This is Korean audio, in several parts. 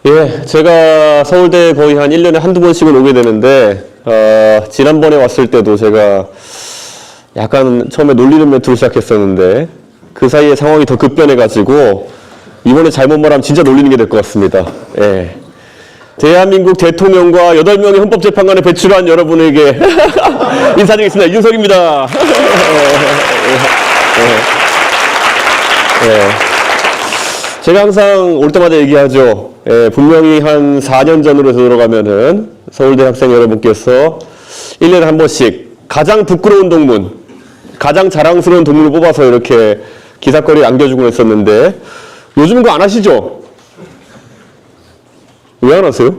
예, 제가 서울대 거의 한 1년에 한두 번씩은 오게 되는데, 지난번에 왔을 때도 제가 약간 처음에 놀리는 멘트로 시작했었는데, 그 사이에 상황이 더 급변해가지고, 이번에 잘못 말하면 진짜 놀리는 게 될 것 같습니다. 예. 대한민국 대통령과 8명의 헌법재판관에 배출한 여러분에게 인사드리겠습니다. 이준석입니다. 제가 항상 올 때마다 얘기하죠. 분명히 한 4년 전으로 들어가면은 서울대 학생 여러분께서 1년에 한 번씩 가장 부끄러운 동문, 가장 자랑스러운 동문을 뽑아서 이렇게 기사거리에 안겨주고 했었는데 요즘 그거 안 하시죠? 왜 안 하세요?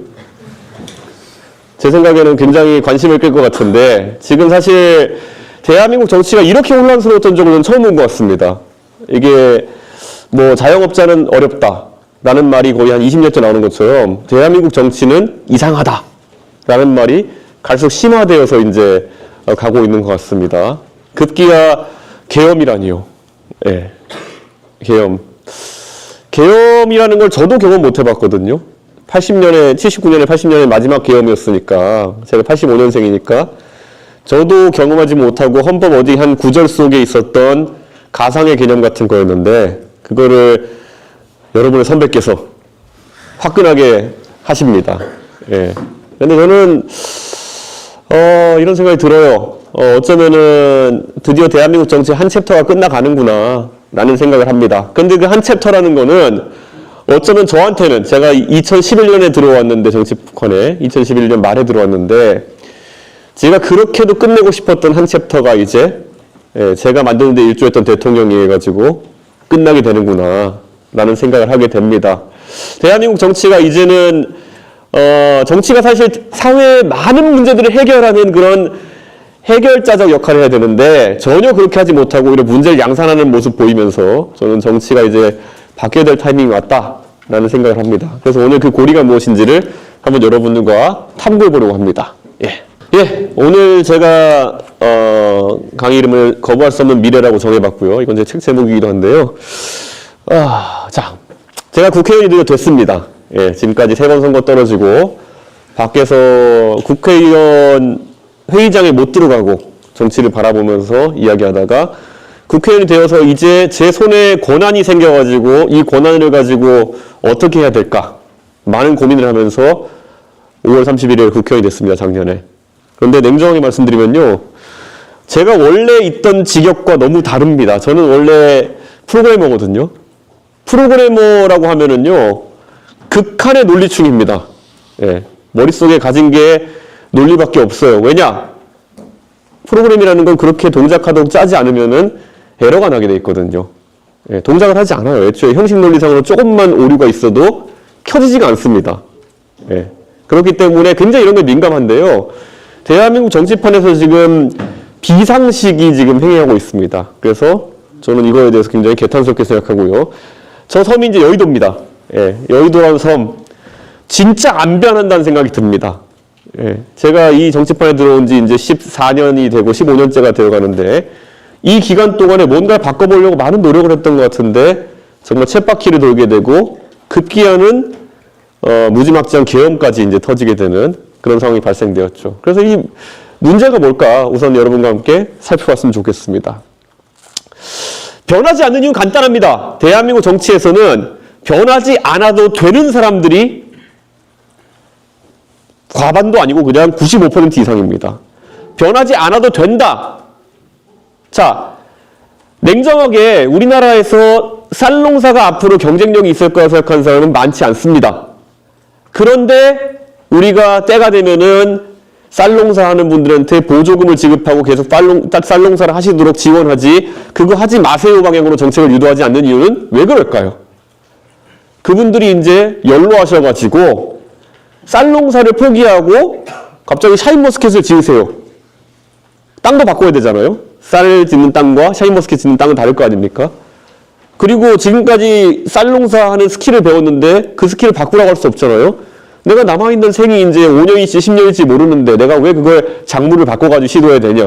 제 생각에는 굉장히 관심을 끌 것 같은데 지금 사실 대한민국 정치가 이렇게 혼란스러웠던 적은 처음 본 것 같습니다. 이게 뭐 자영업자는 어렵다라는 말이 거의 한 20년째 나오는 것처럼 대한민국 정치는 이상하다라는 말이 갈수록 심화되어서 이제 가고 있는 것 같습니다. 급기야 계엄이라니요. 예, 계엄. 계엄이라는 걸 저도 경험 못 해봤거든요. 79년에 80년에 마지막 계엄이었으니까 제가 85년생이니까 저도 경험하지 못하고 헌법 어디 한 구절 속에 있었던 가상의 개념 같은 거였는데 그거를 여러분의 선배께서 화끈하게 하십니다. 예. 근데 저는 이런 생각이 들어요. 어쩌면은 드디어 대한민국 정치의 한 챕터가 끝나가는구나 라는 생각을 합니다. 근데 그 한 챕터라는 거는 어쩌면 저한테는 제가 2011년에 들어왔는데 정치권에 2011년 말에 들어왔는데 제가 그렇게도 끝내고 싶었던 한 챕터가 이제 제가 만드는데 일조했던 대통령이 해가지고 끝나게 되는구나 라는 생각을 하게 됩니다. 대한민국 정치가 이제는 정치가 사실 사회의 많은 문제들을 해결하는 그런 해결자적 역할을 해야 되는데 전혀 그렇게 하지 못하고 오히려 문제를 양산하는 모습 보이면서 저는 정치가 이제 바뀌어야 될 타이밍이 왔다라는 생각을 합니다. 그래서 오늘 그 고리가 무엇인지를 한번 여러분들과 탐구해 보려고 합니다. 예, 오늘 제가 강의 이름을 거부할 수 없는 미래라고 정해봤고요. 이건 제 책 제목이기도 한데요. 자, 제가 국회의원이 됐습니다. 예, 지금까지 3번 선거 떨어지고 밖에서 국회의원 회의장에 못 들어가고 정치를 바라보면서 이야기하다가 국회의원이 되어서 이제 제 손에 권한이 생겨가지고 이 권한을 가지고 어떻게 해야 될까 많은 고민을 하면서 5월 31일 국회의원이 됐습니다. 작년에. 그런데 냉정하게 말씀드리면요. 제가 원래 있던 직역과 너무 다릅니다. 저는 원래 프로그래머거든요. 프로그래머라고 하면은요. 극한의 논리충입니다. 예, 머릿속에 가진 게 논리밖에 없어요. 왜냐? 프로그램이라는 건 그렇게 동작하도록 짜지 않으면은 에러가 나게 돼 있거든요. 예, 동작을 하지 않아요. 애초에 형식 논리상으로 조금만 오류가 있어도 켜지지가 않습니다. 예, 그렇기 때문에 굉장히 이런 게 민감한데요. 대한민국 정치판에서 지금 비상식이 지금 행해하고 있습니다. 그래서 저는 이거에 대해서 굉장히 개탄스럽게 생각하고요. 저 섬이 이제 여의도입니다. 예, 여의도라는 섬 진짜 안 변한다는 생각이 듭니다. 예, 제가 이 정치판에 들어온 지 이제 14년이 되고 15년째가 되어 가는데 이 기간 동안에 뭔가를 바꿔보려고 많은 노력을 했던 것 같은데 정말 쳇바퀴를 돌게 되고 급기야는 무지막지한 계엄까지 이제 터지게 되는 그런 상황이 발생되었죠. 그래서 이 문제가 뭘까 우선 여러분과 함께 살펴봤으면 좋겠습니다. 변하지 않는 이유는 간단합니다. 대한민국 정치에서는 변하지 않아도 되는 사람들이 과반도 아니고 그냥 95% 이상입니다. 변하지 않아도 된다. 자, 냉정하게 우리나라에서 쌀농사가 앞으로 경쟁력이 있을 거라 생각하는 사람은 많지 않습니다. 그런데 우리가 때가 되면은 쌀농사 하는 분들한테 보조금을 지급하고 계속 쌀농사를 하시도록 지원하지 그거 하지 마세요 방향으로 정책을 유도하지 않는 이유는 왜 그럴까요? 그분들이 이제 연로하셔가지고 쌀농사를 포기하고 갑자기 샤인머스켓을 지으세요. 땅도 바꿔야 되잖아요. 쌀 짓는 땅과 샤인머스켓 짓는 땅은 다를 거 아닙니까? 그리고 지금까지 쌀농사하는 스킬을 배웠는데 그 스킬을 바꾸라고 할 수 없잖아요. 내가 남아있는 생이 이제 5년일지 10년일지 모르는데 내가 왜 그걸 작물을 바꿔가지고 시도해야 되냐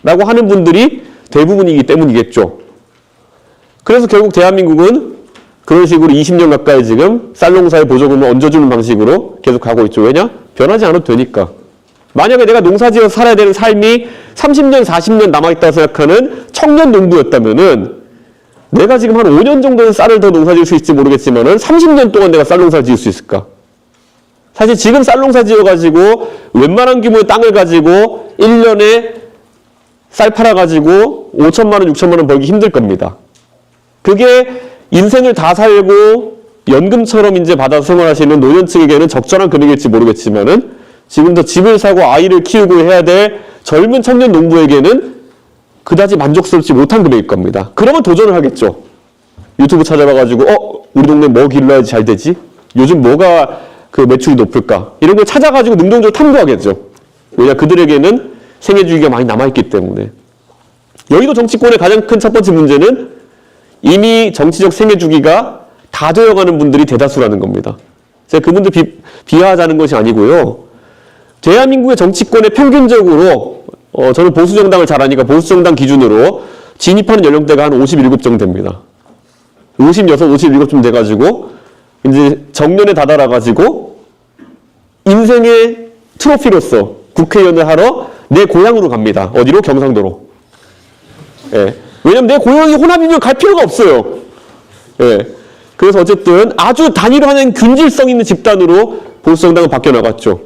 라고 하는 분들이 대부분이기 때문이겠죠. 그래서 결국 대한민국은 그런 식으로 20년 가까이 지금 쌀 농사의 보조금을 얹어주는 방식으로 계속 가고 있죠. 왜냐? 변하지 않아도 되니까. 만약에 내가 농사지어 살아야 되는 삶이 30년, 40년 남아있다고 생각하는 청년 농부였다면은 내가 지금 한 5년 정도는 쌀을 더 농사지을 수 있을지 모르겠지만은 30년 동안 내가 쌀 농사를 지을 수 있을까? 사실 지금 쌀 농사 지어가지고 웬만한 규모의 땅을 가지고 1년에 쌀 팔아가지고 5천만 원, 6천만 원 벌기 힘들 겁니다. 그게 인생을 다 살고 연금처럼 이제 받아서 생활하시는 노년층에게는 적절한 금액일지 모르겠지만은 지금도 집을 사고 아이를 키우고 해야 될 젊은 청년 농부에게는 그다지 만족스럽지 못한 금액일 겁니다. 그러면 도전을 하겠죠. 유튜브 찾아봐가지고 우리 동네 뭐 길러야지 잘 되지? 요즘 뭐가 그 매출이 높을까? 이런 걸 찾아가지고 능동적으로 탐구하겠죠. 왜냐 그들에게는 생애주기가 많이 남아있기 때문에. 여의도 정치권의 가장 큰 첫 번째 문제는 이미 정치적 생애주기가 다 되어가는 분들이 대다수라는 겁니다. 제가 그분들 비하하자는 것이 아니고요. 대한민국의 정치권에 평균적으로 저는 보수정당을 잘 아니까 보수정당 기준으로 진입하는 연령대가 한 57 정도 됩니다. 56, 57쯤 돼가지고 이제 정년에 다다라가지고 인생의 트로피로서 국회의원을 하러 내 고향으로 갑니다. 어디로? 경상도로. 예. 왜냐면 내 고향이 호남이면 갈 필요가 없어요. 예. 그래서 어쨌든 아주 단일화된 균질성 있는 집단으로 보수정당은 바뀌어 나갔죠.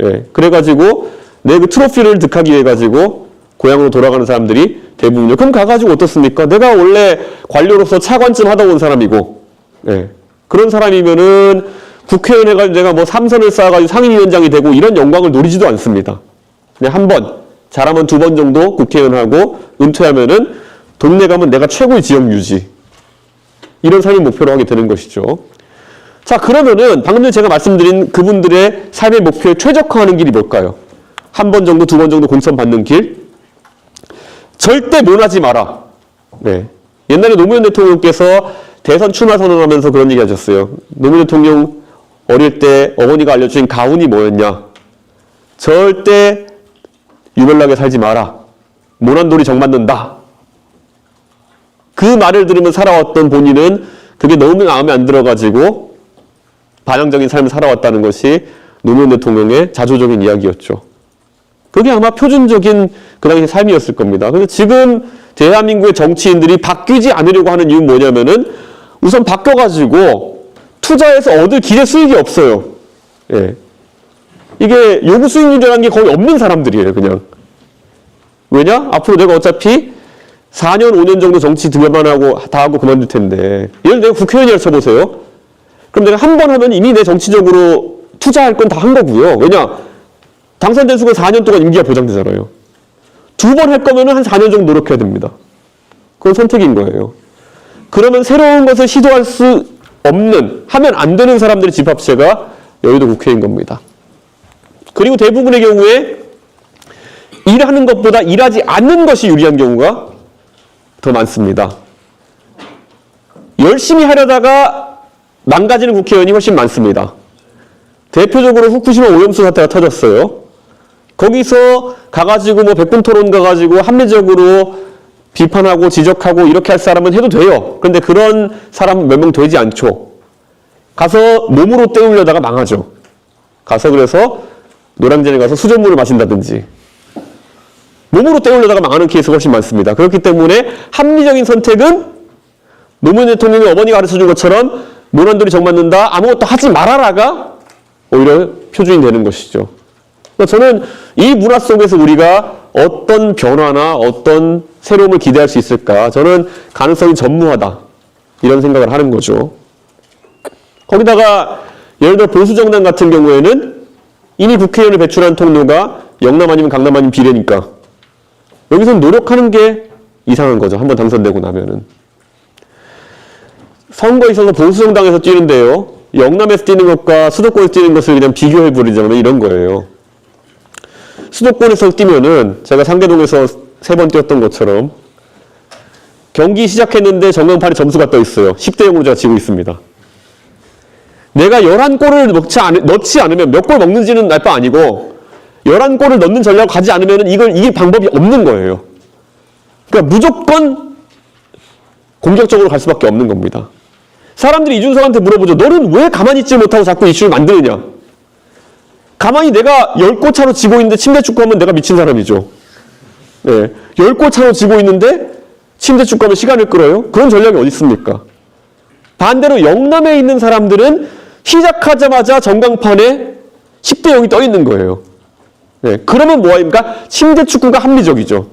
예. 그래가지고 내 그 트로피를 득하기 위해 가지고 고향으로 돌아가는 사람들이 대부분이요. 그럼 가가지고 어떻습니까? 내가 원래 관료로서 차관쯤 하다 온 사람이고, 예. 그런 사람이면은 국회의원 해가지고 내가 뭐 3선을 쌓아가지고 상임위원장이 되고 이런 영광을 노리지도 않습니다. 그냥 한 번, 잘하면 2번 정도 국회의원 하고 은퇴하면은 동네 가면 내가 최고의 지역 유지. 이런 삶을 목표로 하게 되는 것이죠. 자, 그러면은 방금 전에 제가 말씀드린 그분들의 삶의 목표에 최적화하는 길이 뭘까요? 한 번 정도, 2번 정도 공천 받는 길. 절대 논하지 마라. 네. 옛날에 노무현 대통령께서 대선 출마 선언하면서 그런 얘기 하셨어요. 노무현 대통령 어릴 때 어머니가 알려주신 가훈이 뭐였냐? 절대 유별나게 살지 마라. 모난돌이 정맞는다. 그 말을 들으면 살아왔던 본인은 그게 너무 마음에 안 들어가지고 반항적인 삶을 살아왔다는 것이 노무현 대통령의 자조적인 이야기였죠. 그게 아마 표준적인 그 당시 삶이었을 겁니다. 근데 지금 대한민국의 정치인들이 바뀌지 않으려고 하는 이유는 뭐냐면은 우선 바뀌어가지고 투자해서 얻을 기대 수익이 없어요. 예. 이게 요구 수익률이라는 게 거의 없는 사람들이에요, 그냥. 왜냐? 앞으로 내가 어차피 4년, 5년 정도 정치 들여만하고 다 하고 그만둘 텐데. 예를 들어 내가 국회의원이라 쳐보세요. 그럼 내가 한 번 하면 이미 내 정치적으로 투자할 건 다 한 거고요. 왜냐? 당선된 수가 4년 동안 임기가 보장되잖아요. 2번 할 거면 한 4년 정도 노력해야 됩니다. 그건 선택인 거예요. 그러면 새로운 것을 시도할 수 없는, 하면 안 되는 사람들의 집합체가 여의도 국회인 겁니다. 그리고 대부분의 경우에 일하는 것보다 일하지 않는 것이 유리한 경우가 더 많습니다. 열심히 하려다가 망가지는 국회의원이 훨씬 많습니다. 대표적으로 후쿠시마 오염수 사태가 터졌어요. 거기서 가가지고 뭐 백분토론 가가지고 합리적으로 비판하고 지적하고 이렇게 할 사람은 해도 돼요. 그런데 그런 사람은 몇 명 되지 않죠. 가서 몸으로 때우려다가 망하죠. 가서 그래서 노량진에 가서 수돗물을 마신다든지 몸으로 때우려다가 망하는 케이스가 훨씬 많습니다. 그렇기 때문에 합리적인 선택은 노무현 대통령이 어머니가 가르쳐준 것처럼 모난돌이 정맞는다, 아무것도 하지 말아라가 오히려 표준이 되는 것이죠. 그러니까 저는 이 문화 속에서 우리가 어떤 변화나 어떤 새로움을 기대할 수 있을까? 저는 가능성이 전무하다. 이런 생각을 하는 거죠. 거기다가 예를 들어 보수정당 같은 경우에는 이미 국회의원을 배출한 통로가 영남 아니면 강남 아니면 비례니까 여기서는 노력하는 게 이상한 거죠. 한번 당선되고 나면은. 선거에 있어서 보수정당에서 뛰는데요. 영남에서 뛰는 것과 수도권에서 뛰는 것을 그냥 비교해버리자면 이런 거예요. 수도권에서 뛰면은 제가 상계동에서 3번 뛰었던 것처럼 경기 시작했는데 전광판에 점수가 떠 있어요. 10대 0으로 제가 지고 있습니다. 내가 11골을 넣지 않으면 몇 골 먹는지는 알 바 아니고 11골을 넣는 전략을 가지 않으면 이걸 이길 방법이 없는 거예요. 그러니까 무조건 공격적으로 갈 수밖에 없는 겁니다. 사람들이 이준석한테 물어보죠. 너는 왜 가만히 있지 못하고 자꾸 이슈를 만드느냐. 가만히 내가 10골 차로 지고 있는데 침대 축구하면 내가 미친 사람이죠. 네. 10골 차로 지고 있는데 침대 축구하면 시간을 끌어요? 그런 전략이 어디 있습니까? 반대로 영남에 있는 사람들은 시작하자마자 전광판에 10대 0이 떠 있는 거예요. 네. 그러면 뭐합니까? 침대 축구가 합리적이죠.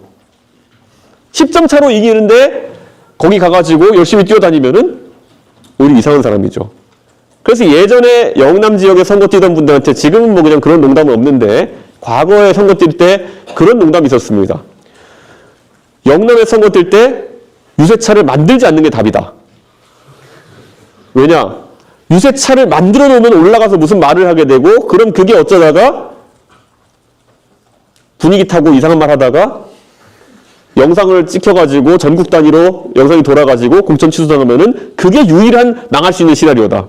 10점 차로 이기는데 거기 가가지고 열심히 뛰어다니면은 우리 이상한 사람이죠. 그래서 예전에 영남 지역에 선거 뛰던 분들한테 지금은 뭐 그냥 그런 농담은 없는데 과거에 선거 뛸 때 그런 농담이 있었습니다. 영남에 선거 뛸 때 유세차를 만들지 않는 게 답이다. 왜냐? 유세차를 만들어 놓으면 올라가서 무슨 말을 하게 되고 그럼 그게 어쩌다가 분위기 타고 이상한 말 하다가 영상을 찍혀가지고 전국 단위로 영상이 돌아가지고 공천 취소당하면은 그게 유일한 망할 수 있는 시나리오다.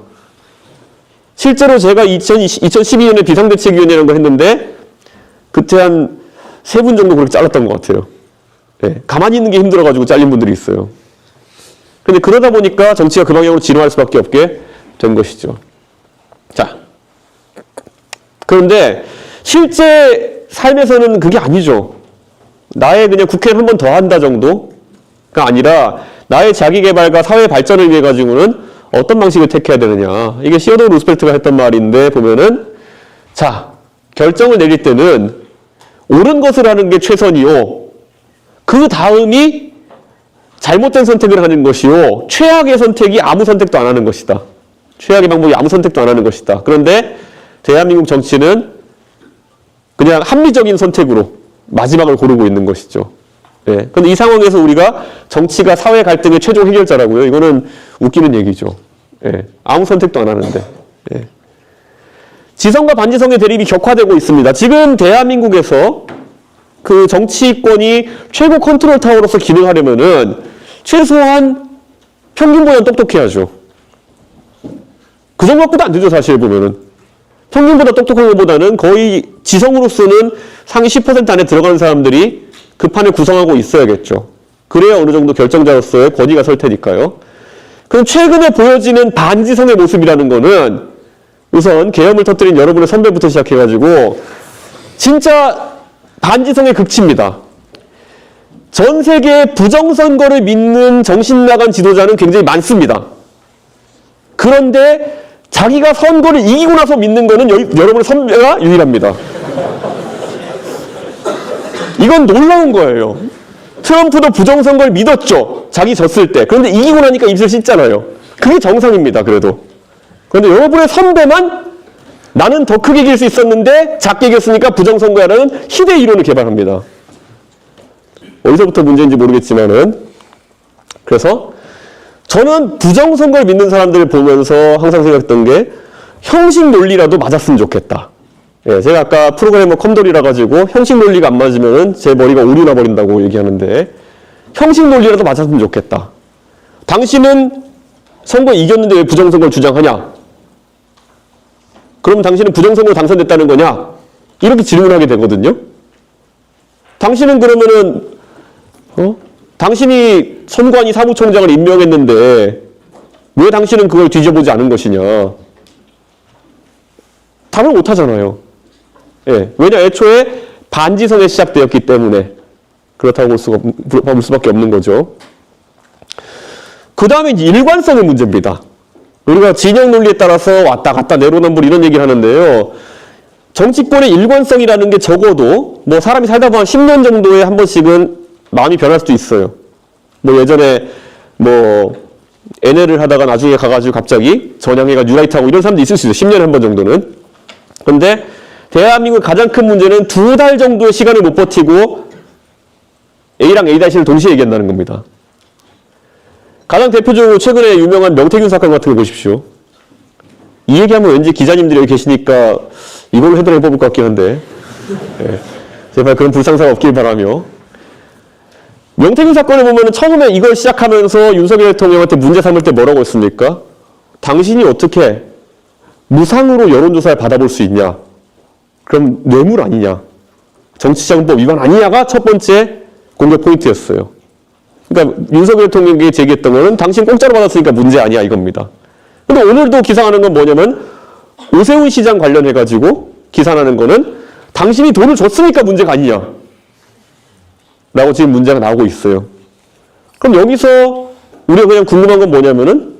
실제로 제가 2012년에 비상대책위원회라는 거 했는데 그때 한 3분 정도 그렇게 잘랐던 것 같아요. 네, 가만히 있는 게 힘들어가지고 잘린 분들이 있어요. 근데 그러다 보니까 정치가 그 방향으로 진화할 수밖에 없게 된 것이죠. 자, 그런데 실제 삶에서는 그게 아니죠. 나의 그냥 국회를 한 번 더 한다 정도가 아니라 나의 자기개발과 사회 발전을 위해 가지고는 어떤 방식을 택해야 되느냐. 이게 시어도어 루스펠트가 했던 말인데 보면은 자, 결정을 내릴 때는 옳은 것을 하는 게 최선이요. 그 다음이 잘못된 선택을 하는 것이요. 최악의 선택이 아무 선택도 안 하는 것이다. 최악의 방법이 아무 선택도 안 하는 것이다. 그런데 대한민국 정치는 그냥 합리적인 선택으로 마지막을 고르고 있는 것이죠. 예. 근데 이 상황에서 우리가 정치가 사회 갈등의 최종 해결자라고요. 이거는 웃기는 얘기죠. 예. 아무 선택도 안 하는데. 예. 지성과 반지성의 대립이 격화되고 있습니다. 지금 대한민국에서 그 정치권이 최고 컨트롤 타워로서 기능하려면은 최소한 평균보다는 똑똑해야죠. 그 정도밖에 안 되죠, 사실 보면은. 평균보다 똑똑한 것보다는 거의 지성으로서는 상위 10% 안에 들어가는 사람들이 그 판을 구성하고 있어야겠죠. 그래야 어느 정도 결정자로서의 권위가 설 테니까요. 그럼 최근에 보여지는 반지성의 모습이라는 거는 우선 계엄을 터뜨린 여러분의 선배부터 시작해가지고 진짜 반지성의 극치입니다. 전 세계의 부정선거를 믿는 정신나간 지도자는 굉장히 많습니다. 그런데 자기가 선거를 이기고 나서 믿는 거는 여러분의 선배가 유일합니다. 이건 놀라운 거예요. 트럼프도 부정선거를 믿었죠. 자기 졌을 때. 그런데 이기고 나니까 입술 씻잖아요. 그게 정상입니다. 그래도. 그런데 여러분의 선배만 나는 더 크게 이길 수 있었는데 작게 이겼으니까 부정선거야라는 희대 이론을 개발합니다. 어디서부터 문제인지 모르겠지만은 그래서 저는 부정선거를 믿는 사람들을 보면서 항상 생각했던 게 형식 논리라도 맞았으면 좋겠다. 예, 제가 아까 프로그래머 컴돌이라 가지고 형식 논리가 안 맞으면 제 머리가 오류 나버린다고 얘기하는데 형식 논리라도 맞았으면 좋겠다. 당신은 선거 이겼는데 왜 부정선거를 주장하냐? 그럼 당신은 부정선거로 당선됐다는 거냐? 이렇게 질문하게 되거든요. 당신은 그러면은 당신이 선관위 사무총장을 임명했는데 왜 당신은 그걸 뒤져보지 않은 것이냐? 답을 못 하잖아요. 예, 왜냐 애초에 반지성에 시작되었기 때문에 그렇다고 볼 수밖에 없는 거죠. 그 다음에 일관성의 문제입니다. 우리가 진영 논리에 따라서 왔다 갔다 내로남불 이런 얘기를 하는데요. 정치권의 일관성이라는 게 적어도 뭐 사람이 살다 보면 10년 정도에 한 번씩은 마음이 변할 수도 있어요. 뭐 예전에 뭐 NL을 하다가 나중에 가가지고 갑자기 전향해가 뉴라이트하고 이런 사람도 있을 수 있어요. 10년에 한 번 정도는. 그런데 대한민국의 가장 큰 문제는 2달 정도의 시간을 못 버티고 A랑 A-를 동시에 얘기한다는 겁니다. 가장 대표적으로 최근에 유명한 명태균 사건 같은 거 보십시오. 이 얘기하면 왠지 기자님들이 여기 계시니까 이걸로 헤드를 해볼 것 같긴 한데 네. 제발 그런 불상사가 없길 바라며 명태균 사건을 보면 처음에 이걸 시작하면서 윤석열 대통령한테 문제 삼을 때 뭐라고 했습니까? 당신이 어떻게 무상으로 여론조사를 받아볼 수 있냐? 그럼 뇌물 아니냐? 정치자금법 위반 아니냐가 첫 번째 공격 포인트였어요. 그러니까 윤석열 대통령에게 제기했던 거는 당신 공짜로 받았으니까 문제 아니야 이겁니다. 근데 오늘도 기사하는 건 뭐냐면 오세훈 시장 관련해가지고 기사하는 거는 당신이 돈을 줬으니까 문제가 아니냐 라고 지금 문제가 나오고 있어요. 그럼 여기서 우리가 그냥 궁금한 건 뭐냐면은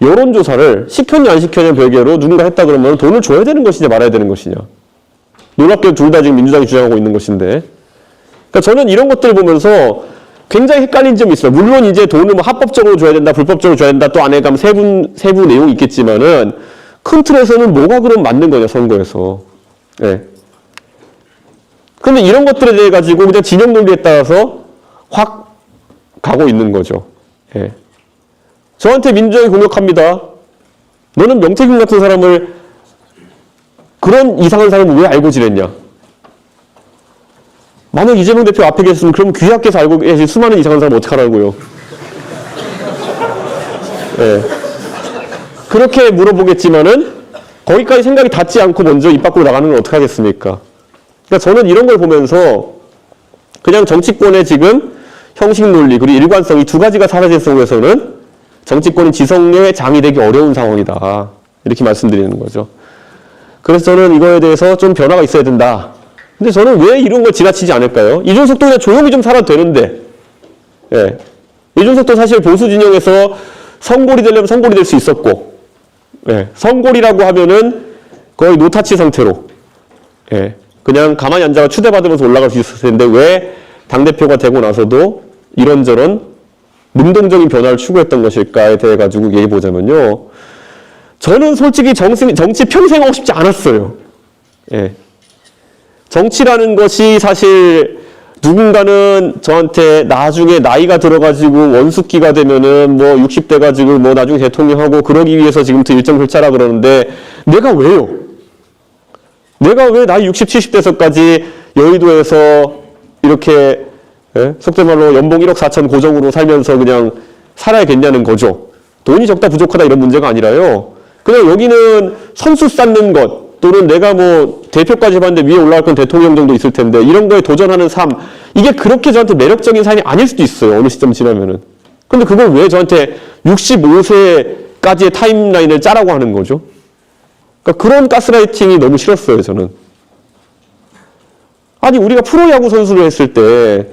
여론조사를 시켰냐 안 시켰냐 별개로 누군가 했다 그러면 돈을 줘야 되는 것이냐 말아야 되는 것이냐. 놀랍게도 둘 다 지금 민주당이 주장하고 있는 것인데. 그러니까 저는 이런 것들을 보면서 굉장히 헷갈린 점이 있어요. 물론 이제 돈을 뭐 합법적으로 줘야 된다, 불법적으로 줘야 된다, 또 안에 가면 세부 내용이 있겠지만은 큰 틀에서는 뭐가 그럼 맞는 거냐, 선거에서. 예. 그런데 이런 것들에 대해 가지고 그냥 진영 논리에 따라서 확 가고 있는 거죠. 예. 저한테 민주당이 공격합니다. 너는 명태균 같은 사람을 그런 이상한 사람을 왜 알고 지냈냐? 만약 이재명 대표 앞에 계셨으면 그럼 귀하께서 알고 계신 수많은 이상한 사람을 어떡하라고요? 예. 그렇게 물어보겠지만은 거기까지 생각이 닿지 않고 먼저 입 밖으로 나가는 건 어떡하겠습니까? 그러니까 저는 이런 걸 보면서 그냥 정치권의 지금 형식 논리 그리고 일관성 이 두 가지가 사라진 속에서는 정치권은 지성의 장이 되기 어려운 상황이다. 이렇게 말씀드리는 거죠. 그래서 저는 이거에 대해서 좀 변화가 있어야 된다. 근데 저는 왜 이런 걸 지나치지 않을까요? 이준석도 그냥 조용히 좀 살아도 되는데. 예. 이준석도 사실 보수 진영에서 성골이 되려면 성골이 될 수 있었고, 예. 성골이라고 하면은 거의 노타치 상태로, 예. 그냥 가만히 앉아가 추대받으면서 올라갈 수 있었을 텐데 왜 당대표가 되고 나서도 이런저런 능동적인 변화를 추구했던 것일까에 대해 가지고 얘기해 보자면요. 저는 솔직히 정치 평생 하고 싶지 않았어요. 예. 정치라는 것이 사실 누군가는 저한테 나중에 나이가 들어가지고 원숙기가 되면은 뭐 60대 가지고 뭐 나중에 대통령하고 그러기 위해서 지금부터 일정 펼쳐라 그러는데 내가 왜요? 내가 왜 나이 60, 70대서까지 여의도에서 이렇게 예? 속된 말로 연봉 1억 4천 고정으로 살면서 그냥 살아야겠냐는 거죠. 돈이 적다 부족하다 이런 문제가 아니라요. 그냥 여기는 선수 쌓는 것 또는 내가 뭐 대표까지 해봤는데 위에 올라갈 건 대통령 정도 있을 텐데 이런 거에 도전하는 삶 이게 그렇게 저한테 매력적인 삶이 아닐 수도 있어요. 어느 시점 지나면은. 근데 그걸 왜 저한테 65세까지의 타임라인을 짜라고 하는 거죠? 그러니까 그런 가스라이팅이 너무 싫었어요. 저는. 아니 우리가 프로야구 선수를 했을 때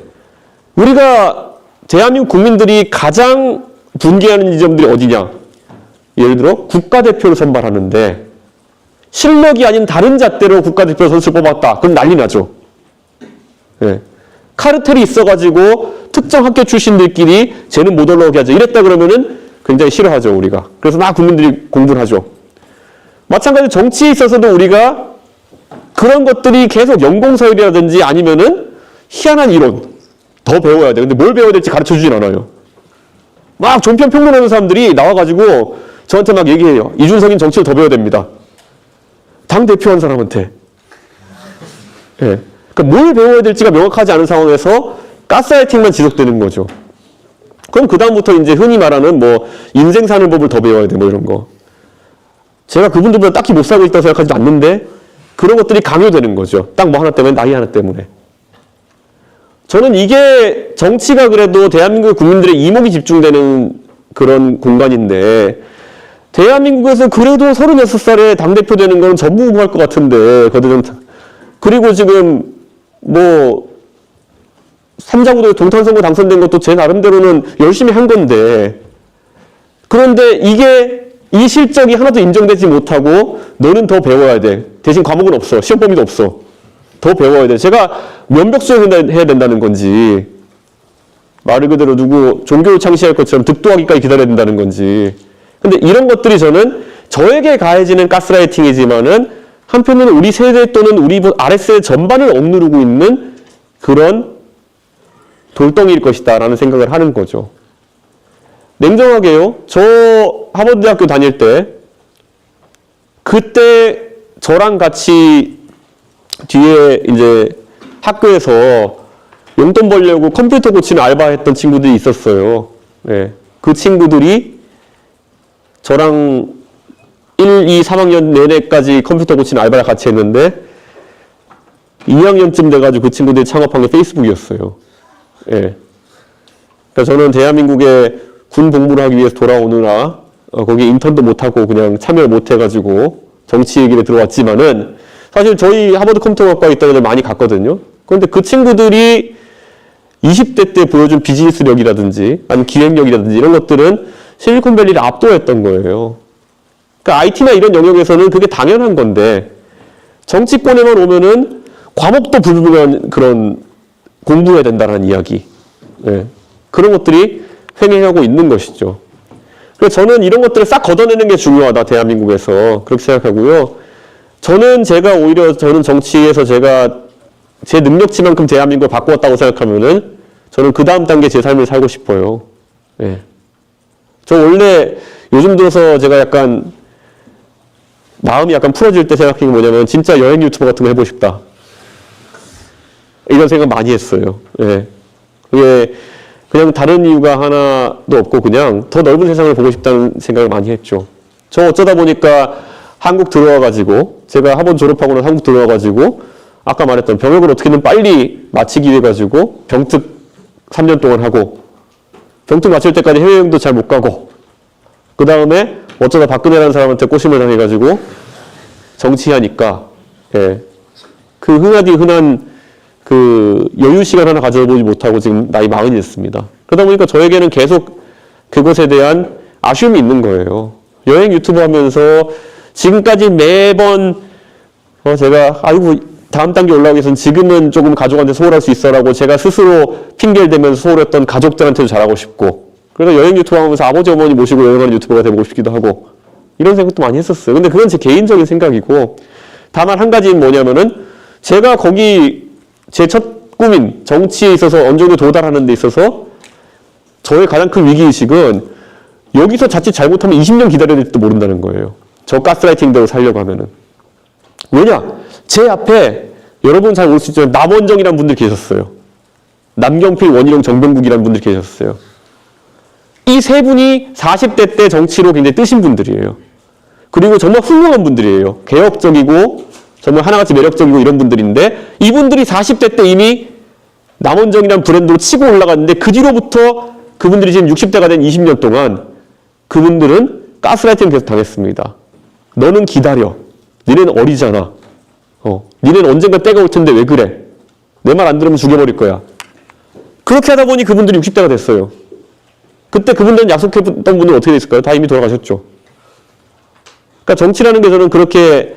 우리가 대한민국 국민들이 가장 분개하는 지점들이 어디냐? 예를 들어 국가대표를 선발하는데 실력이 아닌 다른 잣대로 국가대표 선수를 뽑았다. 그럼 난리 나죠. 예. 카르텔이 있어가지고 특정 학교 출신들끼리 쟤는 못 올라오게 하죠. 이랬다 그러면은 굉장히 싫어하죠. 우리가. 그래서 나 국민들이 공부를 하죠. 마찬가지로 정치에 있어서도 우리가 그런 것들이 계속 연공서열이라든지 아니면은 희한한 이론 더 배워야 돼. 근데 뭘 배워야 될지 가르쳐 주진 않아요. 막 종편 평론하는 사람들이 나와가지고 저한테 막 얘기해요. 이준석인 정치를 더 배워야 됩니다. 당대표한 사람한테. 예. 그러니까 뭘 배워야 될지가 명확하지 않은 상황에서 가스라이팅만 지속되는 거죠. 그럼 그다음부터 이제 흔히 말하는 뭐 인생 사는 법을 더 배워야 돼. 뭐 이런 거. 제가 그분들보다 딱히 못 살고 있다고 생각하지도 않는데 그런 것들이 강요되는 거죠. 딱 뭐 하나 때문에, 나이 하나 때문에. 저는 이게 정치가 그래도 대한민국 국민들의 이목이 집중되는 그런 공간인데 대한민국에서 그래도 36살에 당대표 되는 건 전무후무할 것 같은데 그리고 지금 뭐 3자구도 동탄선거 당선된 것도 제 나름대로는 열심히 한 건데 그런데 이게 이 실적이 하나도 인정되지 못하고 너는 더 배워야 돼. 대신 과목은 없어. 시험 범위도 없어. 더 배워야 돼. 제가 면벽수행해야 된다는 건지 말 그대로 누구 종교를 창시할 것처럼 득도하기까지 기다려야 된다는 건지 근데 이런 것들이 저는 저에게 가해지는 가스라이팅이지만은 한편으로는 우리 세대 또는 우리 아랫세대 전반을 억누르고 있는 그런 돌덩이일 것이다 라는 생각을 하는 거죠. 냉정하게요. 저 하버드대학교 다닐 때 그때 저랑 같이 뒤에 이제 학교에서 용돈 벌려고 컴퓨터 고치는 알바했던 친구들이 있었어요. 네. 그 친구들이 저랑 1, 2, 3학년 내내까지 컴퓨터 고치는 알바를 같이 했는데 2학년쯤 돼가지고 그 친구들이 창업한 게 페이스북이었어요. 예. 그러니까 저는 대한민국에 군 복무를 하기 위해서 돌아오느라 거기 인턴도 못하고 그냥 참여를 못해가지고 정치 얘기에 들어왔지만은 사실 저희 하버드 컴퓨터학과에 있던 애들 많이 갔거든요. 그런데 그 친구들이 20대 때 보여준 비즈니스력이라든지 아니면 기획력이라든지 이런 것들은 실리콘밸리를 압도했던 거예요. 그러니까 IT나 이런 영역에서는 그게 당연한 건데 정치권에만 오면은 과목도 불분명한 그런 공부해야 된다는 이야기. 예. 그런 것들이 횡행하고 있는 것이죠. 그래서 저는 이런 것들을 싹 걷어내는 게 중요하다, 대한민국에서. 그렇게 생각하고요. 저는 정치에서 제가 제 능력치만큼 대한민국을 바꾸었다고 생각하면은 저는 그 다음 단계 제 삶을 살고 싶어요. 예. 저 원래 요즘 들어서 제가 약간 마음이 약간 풀어질 때 생각한 게 뭐냐면 진짜 여행 유튜버 같은 거 해보고 싶다. 이런 생각 많이 했어요. 예. 그게 그냥 다른 이유가 하나도 없고 그냥 더 넓은 세상을 보고 싶다는 생각을 많이 했죠. 저 어쩌다 보니까 한국 들어와가지고 제가 학원 졸업하고는 한국 들어와가지고 아까 말했던 병역을 어떻게든 빨리 마치기 위해 가지고 병특 3년 동안 하고 병특 마칠 때까지 해외여행도 잘 못 가고 그 다음에 어쩌다 박근혜라는 사람한테 꼬심을 당해가지고 정치하니까 예. 그 흔한 그 여유 시간 하나 가져보지 못하고 지금 나이 40이 됐습니다. 그러다 보니까 저에게는 계속 그것에 대한 아쉬움이 있는 거예요. 여행 유튜브 하면서 지금까지 매번 제가 아이고 다음 단계 올라오기 위해서는 지금은 조금 가족한테 소홀할 수 있어라고 제가 스스로 핑계를 대면서 소홀했던 가족들한테도 잘하고 싶고 그래서 여행 유튜브 하면서 아버지 어머니 모시고 여행하는 유튜버가 되고 싶기도 하고 이런 생각도 많이 했었어요. 근데 그건 제 개인적인 생각이고 다만 한 가지는 뭐냐면은 제가 거기 제 첫 꿈인 정치에 있어서 어느 정도 도달하는 데 있어서 저의 가장 큰 위기의식은 여기서 자칫 잘못하면 20년 기다려야 될지도 모른다는 거예요. 저 가스라이팅대로 살려고 하면은. 왜냐? 제 앞에 여러분 잘 모를 수 있지만 남원정이라는 분들 계셨어요. 남경필, 원희룡, 정병국이라는 분들 계셨어요. 이 세 분이 40대 때 정치로 굉장히 뜨신 분들이에요. 그리고 정말 훌륭한 분들이에요. 개혁적이고 정말 하나같이 매력적이고 이런 분들인데 이분들이 40대 때 이미 남원정이라는 브랜드로 치고 올라갔는데 그 뒤로부터 그분들이 지금 60대가 된 20년 동안 그분들은 가스라이팅을 계속 당했습니다. 너는 기다려. 니네는 어리잖아. 니네는 언젠가 때가 올 텐데 왜 그래? 내 말 안 들으면 죽여버릴 거야. 그렇게 하다 보니 그분들이 60대가 됐어요. 그때 그분들은 약속했던 분들은 어떻게 됐을까요? 다 이미 돌아가셨죠. 그러니까 정치라는 게 저는 그렇게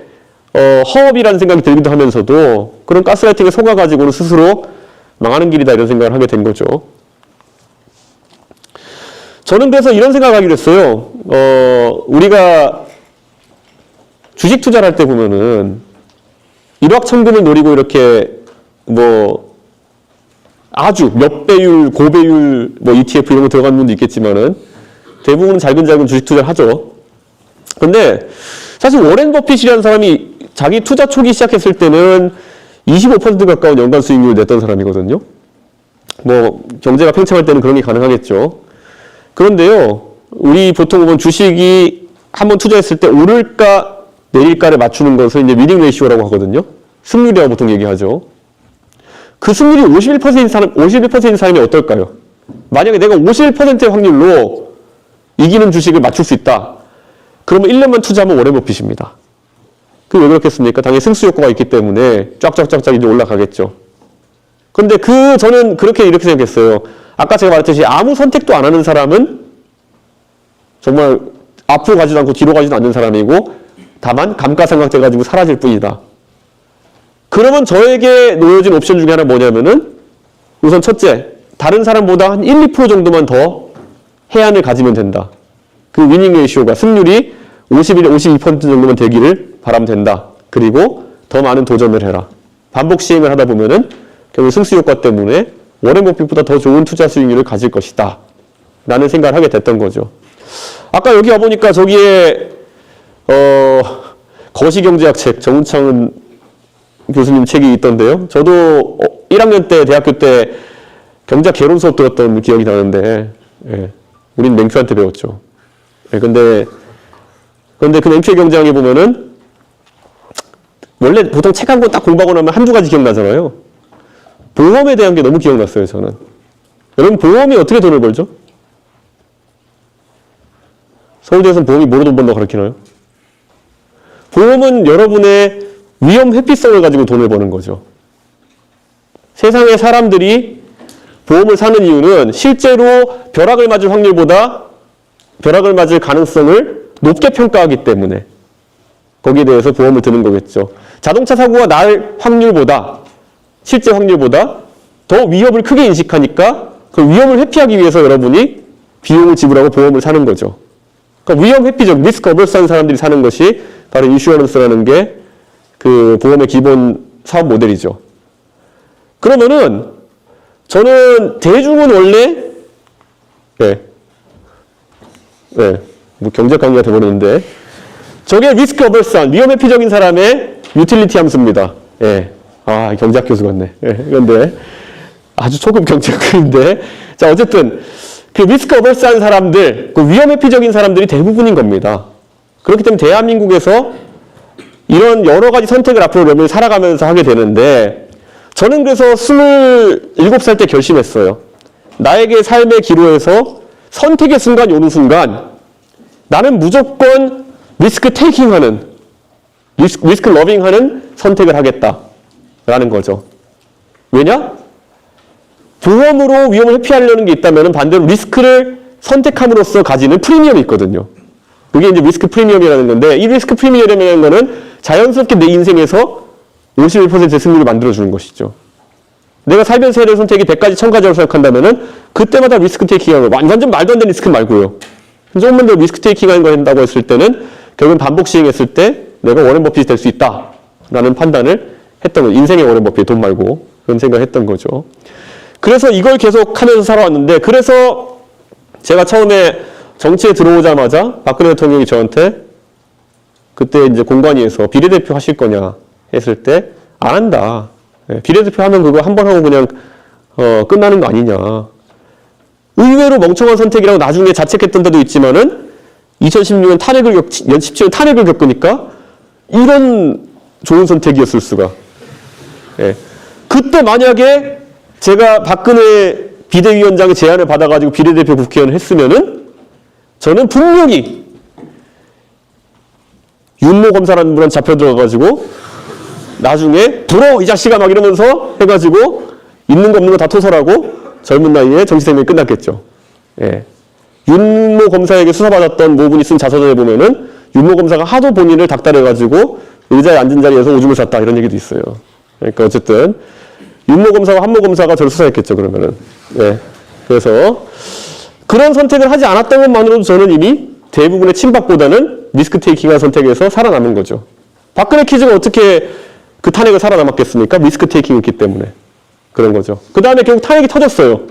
허업이라는 생각이 들기도 하면서도 그런 가스라이팅에 속아가지고는 스스로 망하는 길이다 이런 생각을 하게 된 거죠. 저는 그래서 이런 생각을 하기로 했어요. 우리가 주식 투자를 할 때 보면은 일확천금을 노리고 이렇게 뭐 아주 몇 배율, 고배율 뭐 ETF 이런 거 들어가는 분도 있겠지만은 대부분은 잘근잘근 주식 투자를 하죠. 근데 사실 워렌 버핏이라는 사람이 자기 투자 초기 시작했을 때는 25% 가까운 연간 수익률을 냈던 사람이거든요. 뭐 경제가 팽창할 때는 그런 게 가능하겠죠. 그런데요, 우리 보통 보면 주식이 한번 투자했을 때 오를까 내릴까를 맞추는 것을 이제 위닝 레이시오라고 하거든요. 승률이라고 보통 얘기하죠. 그 승률이 51%인 사람이 어떨까요? 만약에 내가 51%의 확률로 이기는 주식을 맞출 수 있다. 그러면 1년만 투자하면 워렌 버핏입니다. 그게 왜 그렇겠습니까? 당연히 승수 효과가 있기 때문에 쫙쫙쫙쫙 이제 올라가겠죠. 근데 저는 이렇게 생각했어요. 아까 제가 말했듯이 아무 선택도 안 하는 사람은 정말 앞으로 가지도 않고 뒤로 가지도 않는 사람이고 다만 감가상각돼가지고 사라질 뿐이다. 그러면 저에게 놓여진 옵션 중에 하나 뭐냐면은 우선 첫째, 다른 사람보다 한 1, 2% 정도만 더 해안을 가지면 된다. 그 위닝 레이시오가 승률이 51, 52% 정도만 되기를 바라면 된다. 그리고 더 많은 도전을 해라. 반복 시행을 하다 보면은 결국 승수 효과 때문에 워렌 버핏보다 더 좋은 투자 수익률을 가질 것이다. 라는 생각을 하게 됐던 거죠. 아까 여기 와보니까 저기에 거시경제학 책, 정운창 교수님 책이 있던데요. 저도 1학년 때, 대학교 때 경제학 개론 수업 들었던 기억이 나는데, 예, 우린 맹큐한테 배웠죠. 예, 근데 그 맹큐의 경제학에 보면은 원래 보통 책 한 권 딱 공부하고 나면 한두 가지 기억나잖아요. 보험에 대한 게 너무 기억났어요, 저는. 여러분, 보험이 어떻게 돈을 벌죠? 서울대에서는 보험이 뭐로 돈 번다고 가르치나요? 보험은 여러분의 위험 회피성을 가지고 돈을 버는 거죠. 세상의 사람들이 보험을 사는 이유는 실제로 벼락을 맞을 확률보다 벼락을 맞을 가능성을 높게 평가하기 때문에 거기에 대해서 보험을 드는 거겠죠. 자동차 사고가 날 확률보다 실제 확률보다 더 위협을 크게 인식하니까 그 위험을 회피하기 위해서 여러분이 비용을 지불하고 보험을 사는 거죠. 그러니까 위험 회피적 리스크 어버스한 사람들이 사는 것이 바로 인슈어런스라는 게 그 보험의 기본 사업 모델이죠. 그러면은 저는 대중은 원래 뭐 경제 강의가 돼버리는데 저게 리스크 어버스한 위험 회피적인 사람의 유틸리티 함수입니다. 경제학 교수 같네. 그런데 아주 초급 경제학인데 자 어쨌든 그 리스크 어버스한 사람들, 그 위험 회피적인 사람들이 대부분인 겁니다. 그렇기 때문에 대한민국에서 이런 여러 가지 선택을 앞으로 여러분이 살아가면서 하게 되는데 저는 그래서 27살 때 결심했어요. 나에게 삶의 기로에서 선택의 순간이 오는 순간 나는 무조건 리스크 테이킹하는, 리스크 러빙하는 선택을 하겠다라는 거죠. 왜냐? 보험으로 위험을 회피하려는 게 있다면 반대로 리스크를 선택함으로써 가지는 프리미엄이 있거든요. 그게 이제 리스크 프리미엄이라는 건데 이 리스크 프리미엄이라는 거는 자연스럽게 내 인생에서 51%의 승률을 만들어주는 것이죠. 내가 살면서 해야 될 선택이 100가지, 1000가지라고 생각한다면은 그때마다 리스크 테이킹하는 거, 완전 말도 안 되는 리스크 말고요. 조금만 더 리스크 테이킹하는 거 한다고 했을 때는 결국은 반복 시행했을 때 내가 워렌 버핏이 될 수 있다라는 판단을 했던 거죠. 인생의 워렌 버핏, 돈 말고 그런 생각을 했던 거죠. 그래서 이걸 계속 하면서 살아왔는데 그래서 제가 처음에 정치에 들어오자마자 박근혜 대통령이 저한테 그때 이제 공관위에서 비례대표 하실 거냐 했을 때 안 한다. 비례대표 하면 그거 한 번 하고 그냥 끝나는 거 아니냐. 의외로 멍청한 선택이라고 나중에 자책했던 데도 있지만은 2016년 17년 탄핵을 겪으니까 이런 좋은 선택이었을 수가. 그때 만약에 제가 박근혜 비대위원장의 제안을 받아가지고 비례대표 국회의원을 했으면은 저는 분명히 윤모 검사라는 분한테 잡혀 들어가가지고 나중에 불어 이 자식아 막 이러면서 해가지고 있는 거 없는 거 다 토설하고 젊은 나이에 정치 생명이 끝났겠죠. 윤모 검사에게 수사받았던 모분이 쓴 자서전에 보면은 윤모 검사가 하도 본인을 닥달해가지고 의자에 앉은 자리에서 오줌을 쌌다 이런 얘기도 있어요. 그러니까 어쨌든 윤모 검사와 한모 검사가 저를 수사했겠죠 그러면은. 그래서 그런 선택을 하지 않았던 것만으로도 저는 이미 대부분의 친박보다는 리스크 테이킹한 선택에서 살아남은 거죠. 박근혜 키즈가 어떻게 그 탄핵을 살아남았겠습니까? 리스크 테이킹이었기 때문에. 그런 거죠. 그 다음에 결국 탄핵이 터졌어요.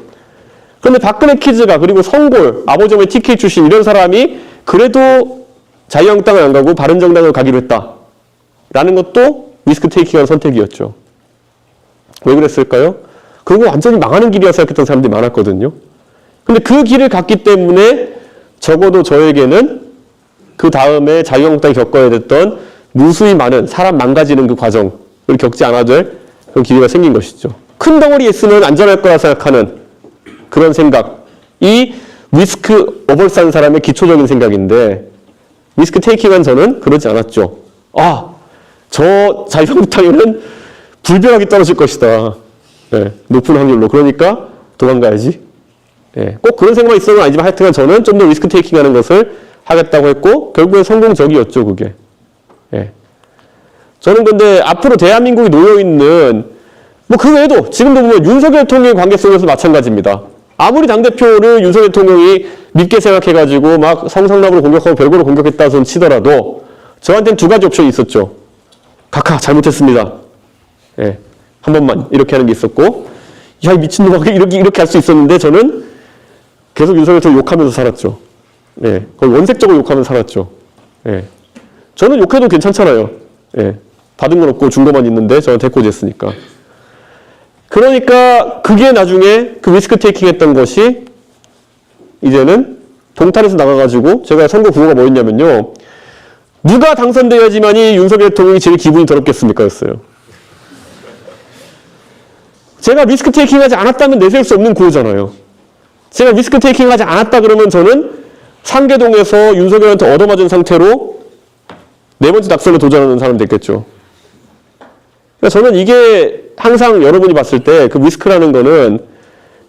그런데 박근혜 키즈가 그리고 성골, 아버지의 TK 출신 이런 사람이 그래도 자유한국당을 안 가고 바른정당을 가기로 했다. 라는 것도 리스크 테이킹한 선택이었죠. 왜 그랬을까요? 그거 완전히 망하는 길이라 생각했던 사람들이 많았거든요. 근데 그 길을 갔기 때문에 적어도 저에게는 그 다음에 자유한국당이 겪어야 됐던 무수히 많은 사람 망가지는 그 과정을 겪지 않아도 될 그런 기회가 생긴 것이죠. 큰 덩어리에 있으면 안전할 거라 생각하는 그런 생각이 리스크 어벌스한 사람의 기초적인 생각인데 리스크 테이킹한 저는 그러지 않았죠. 저 자유한국당에는 불벼락이 떨어질 것이다. 높은 확률로. 그러니까 도망가야지. 꼭 그런 생각만 있었던 건 아니지만 하여튼 저는 좀 더 리스크 테이킹하는 것을 하겠다고 했고 결국엔 성공적이었죠. 그게. 저는 근데 앞으로 대한민국이 놓여있는 뭐 그 외에도 지금도 보면 윤석열 대통령의 관계 속에서 마찬가지입니다. 아무리 당대표를 윤석열 대통령이 믿게 생각해가지고 막 성상납으로 공격하고 별거로 공격했다 손 치더라도 저한테는 두 가지 옵션이 있었죠. 각하 잘못했습니다. 한 번만 이렇게 하는 게 있었고 야 이 미친놈아 이렇게 할 수 있었는데 저는 계속 윤석열 대통령 욕하면서 살았죠. 거의 원색적으로 욕하면서 살았죠. 저는 욕해도 괜찮잖아요. 받은 건 없고 준 것만 있는데 저한테 해코지했으니까. 그러니까 그게 나중에 그 리스크 테이킹 했던 것이 이제는 동탄에서 나가가지고 제가 선거 구호가 뭐였냐면요. 누가 당선돼야지만이 윤석열 대통령이 제일 기분이 더럽겠습니까? 였어요. 제가 리스크 테이킹 하지 않았다면 내세울 수 없는 구호잖아요. 제가 리스크 테이킹 하지 않았다 그러면 저는 상계동에서 윤석열한테 얻어맞은 상태로 네 번째 낙선에 도전하는 사람 됐겠죠. 그러니까 저는 이게 항상 여러분이 봤을 때 그 리스크라는 거는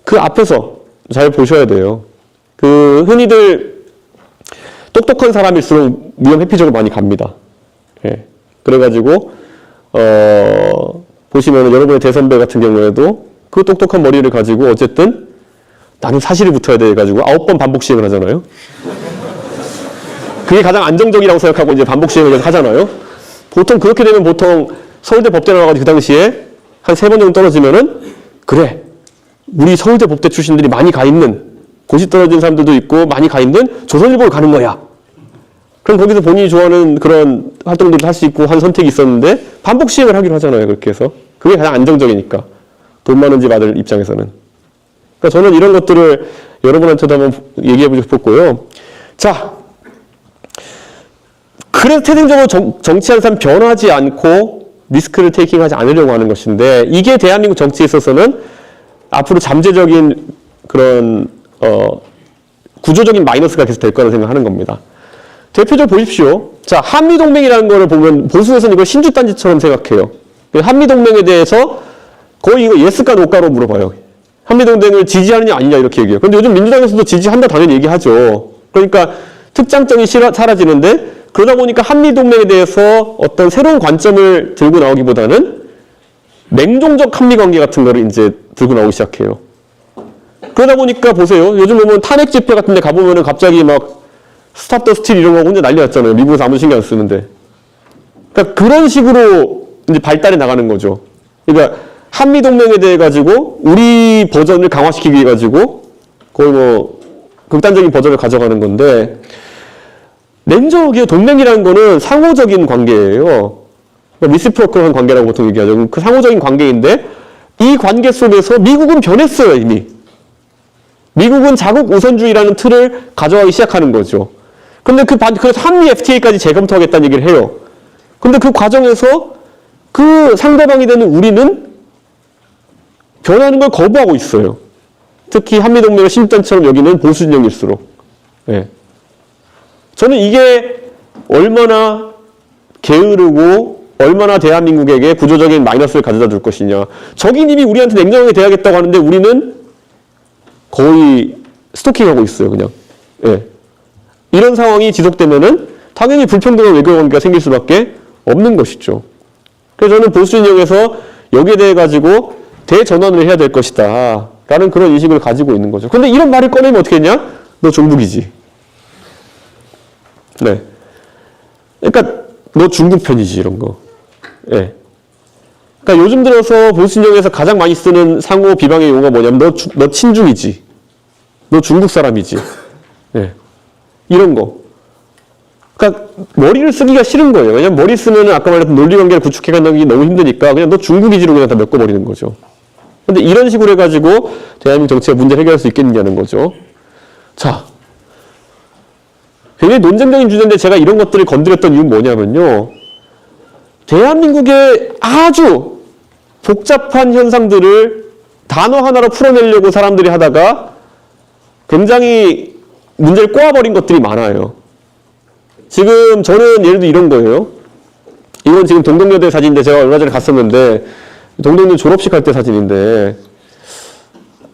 그 앞에서 잘 보셔야 돼요. 그 흔히들 똑똑한 사람일수록 위험 회피적으로 많이 갑니다. 예. 그래가지고 보시면 여러분의 대선배 같은 경우에도 그 똑똑한 머리를 가지고 어쨌든 나는 사실이 붙어야 돼 가지고 9번 반복 시행을 하잖아요. 그게 가장 안정적이라고 생각하고 이제 반복 시행을 하잖아요. 보통 그렇게 되면 보통 서울대 법대 나와가지고 그 당시에 한 3번 정도 떨어지면은 그래 우리 서울대 법대 출신들이 많이 가 있는 고시 떨어진 사람들도 있고 많이 가 있는 조선일보를 가는 거야. 그럼 거기서 본인이 좋아하는 그런 활동들을 할 수 있고 한 선택이 있었는데 반복 시행을 하기로 하잖아요. 그렇게 해서. 그게 가장 안정적이니까. 돈 많은 집 아들 입장에서는. 그러니까 저는 이런 것들을 여러분한테도 한번 얘기해보고 싶었고요. 자, 그래서 태생적으로 정치하는 사람 변하지 않고 리스크를 테이킹하지 않으려고 하는 것인데 이게 대한민국 정치에 있어서는 앞으로 잠재적인 그런 구조적인 마이너스가 계속 될 거라고 생각하는 겁니다. 대표적으로 보십시오. 자, 한미동맹이라는 거를 보면 보수에서는 이걸 신주단지처럼 생각해요. 한미동맹에 대해서 거의 이거 예스가 노가로 물어봐요. 한미동맹을 지지하느냐 아니냐 이렇게 얘기해요. 그런데 요즘 민주당에서도 지지한다 당연히 얘기하죠. 그러니까 특장점이 사라지는데 그러다 보니까 한미동맹에 대해서 어떤 새로운 관점을 들고 나오기보다는 냉종적 한미관계 같은 거를 이제 들고 나오기 시작해요. 그러다 보니까 보세요. 요즘 보면 탄핵 집회 같은 데 가보면은 갑자기 막 스탑 더 스틸 이런 거 혼자 난리 났잖아요. 미국에서 아무 신경 안 쓰는데. 그러니까 그런 식으로 이제 발달해 나가는 거죠. 그러니까 한미동맹에 대해 가지고 우리 버전을 강화시키기 위해 가지고 거의 뭐 극단적인 버전을 가져가는 건데 냉정하게 동맹이라는 거는 상호적인 관계예요. 리시프로컬한 관계라고 보통 얘기하죠. 그 상호적인 관계인데 이 관계 속에서 미국은 변했어요, 이미. 미국은 자국 우선주의라는 틀을 가져가기 시작하는 거죠. 근데 그래서 한미 FTA까지 재검토하겠다는 얘기를 해요. 근데 그 과정에서 그 상대방이 되는 우리는 변하는 걸 거부하고 있어요. 특히 한미동맹을 신단처럼 여기는 보수 진영일수록. 네. 저는 이게 얼마나 게으르고 얼마나 대한민국에게 구조적인 마이너스를 가져다 줄 것이냐. 적인님이 우리한테 냉정하게 대하겠다고 하는데 우리는 거의 스토킹하고 있어요, 그냥. 예. 이런 상황이 지속되면은 당연히 불평등한 외교관계가 생길 수밖에 없는 것이죠. 그래서 저는 보수 진영에서 여기에 대해 가지고 대전환을 해야 될 것이다. 라는 그런 인식을 가지고 있는 거죠. 근데 이런 말을 꺼내면 어떻게 했냐? 너 종북이지. 네. 그러니까 너 중국 편이지, 이런 거. 예. 그러니까 요즘 들어서 보수 진영에서 가장 많이 쓰는 상호 비방의 용어가 뭐냐면 너 친중이지. 너 중국 사람이지. 예. 이런 거. 그러니까 머리를 쓰기가 싫은 거예요. 왜냐면 머리 쓰면은 아까 말했던 논리관계를 구축해간다는 게 너무 힘드니까 그냥 너 중국이지로 그냥 다 메꿔버리는 거죠. 근데 이런 식으로 해가지고 대한민국 정치가 문제를 해결할 수 있겠느냐는 거죠. 자. 굉장히 논쟁적인 주제인데 제가 이런 것들을 건드렸던 이유는 뭐냐면요. 대한민국의 아주 복잡한 현상들을 단어 하나로 풀어내려고 사람들이 하다가 굉장히 문제를 꼬아버린 것들이 많아요. 지금 저는 예를 들어 이런 거예요. 이건 지금 동덕여대 사진인데 제가 얼마 전에 갔었는데 동덕여대 졸업식 할 때 사진인데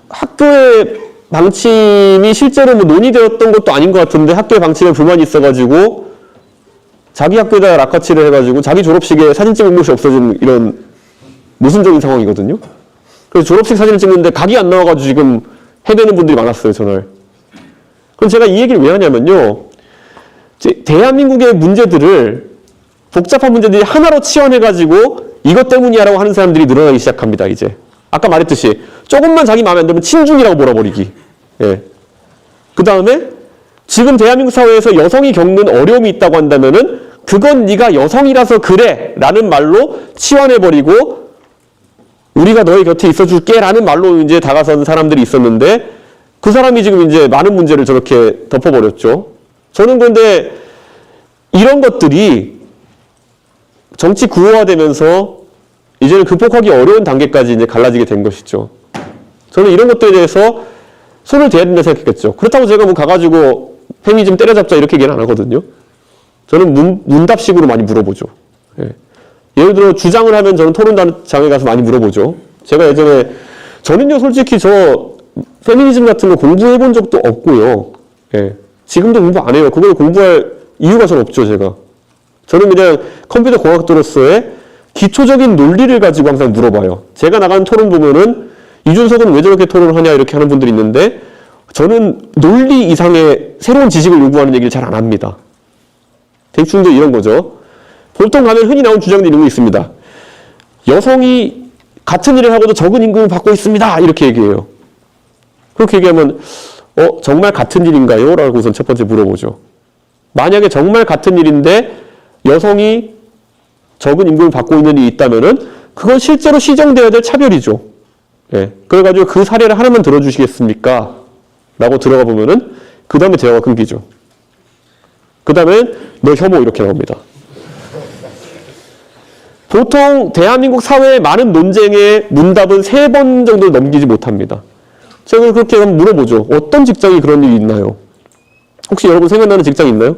학교에 방침이 실제로 뭐 논의되었던 것도 아닌 것 같은데 학교의 방침에 불만이 있어가지고 자기 학교에다 락커치를 해가지고 자기 졸업식에 사진 찍은 곳이 없어진 이런 모순적인 상황이거든요. 그래서 졸업식 사진을 찍는데 각이 안 나와가지고 지금 해내는 분들이 많았어요, 전날. 그럼 제가 이 얘기를 왜 하냐면요. 대한민국의 문제들을 복잡한 문제들이 하나로 치환해가지고 이것 때문이야라고 하는 사람들이 늘어나기 시작합니다, 이제. 아까 말했듯이 조금만 자기 마음에 안 들면 친중이라고 몰아버리기. 예. 그 다음에 지금 대한민국 사회에서 여성이 겪는 어려움이 있다고 한다면은 그건 네가 여성이라서 그래 라는 말로 치환해버리고 우리가 너의 곁에 있어줄게 라는 말로 이제 다가선 사람들이 있었는데 그 사람이 지금 이제 많은 문제를 저렇게 덮어버렸죠. 저는 그런데 이런 것들이 정치 구호화되면서 이제는 극복하기 어려운 단계까지 이제 갈라지게 된 것이죠. 저는 이런 것들에 대해서 손을 대야 된다고 생각했겠죠. 그렇다고 제가 뭐 가가지고 페미니즘 때려잡자 이렇게 얘기는 안 하거든요. 저는 문답식으로 많이 물어보죠. 예. 예를 들어 주장을 하면 저는 토론장에 가서 많이 물어보죠. 제가 예전에 저는요 솔직히 저 페미니즘 같은 거 공부해 본 적도 없고요. 예. 지금도 공부 안 해요. 그걸 공부할 이유가 전 없죠, 제가. 저는 그냥 컴퓨터 공학도로서의 기초적인 논리를 가지고 항상 물어봐요. 제가 나가는 토론 보면은 이준석은 왜 저렇게 토론을 하냐 이렇게 하는 분들이 있는데 저는 논리 이상의 새로운 지식을 요구하는 얘기를 잘 안 합니다. 대충도 이런 거죠. 보통 가면 흔히 나온 주장들이 이런 게 있습니다. 여성이 같은 일을 하고도 적은 임금을 받고 있습니다. 이렇게 얘기해요. 그렇게 얘기하면 정말 같은 일인가요? 라고 우선 첫 번째 물어보죠. 만약에 정말 같은 일인데 여성이 적은 임금을 받고 있는 일이 있다면은 그건 실제로 시정되어야 될 차별이죠. 예. 그래가지고 그 사례를 하나만 들어주시겠습니까? 라고 들어가 보면은 그 다음에 대화가 끊기죠. 그 다음에 너 혐오 이렇게 나옵니다. 보통 대한민국 사회의 많은 논쟁의 문답은 3번 정도를 넘기지 못합니다. 제가 그렇게 한번 물어보죠. 어떤 직장이 그런 일이 있나요? 혹시 여러분 생각나는 직장 있나요?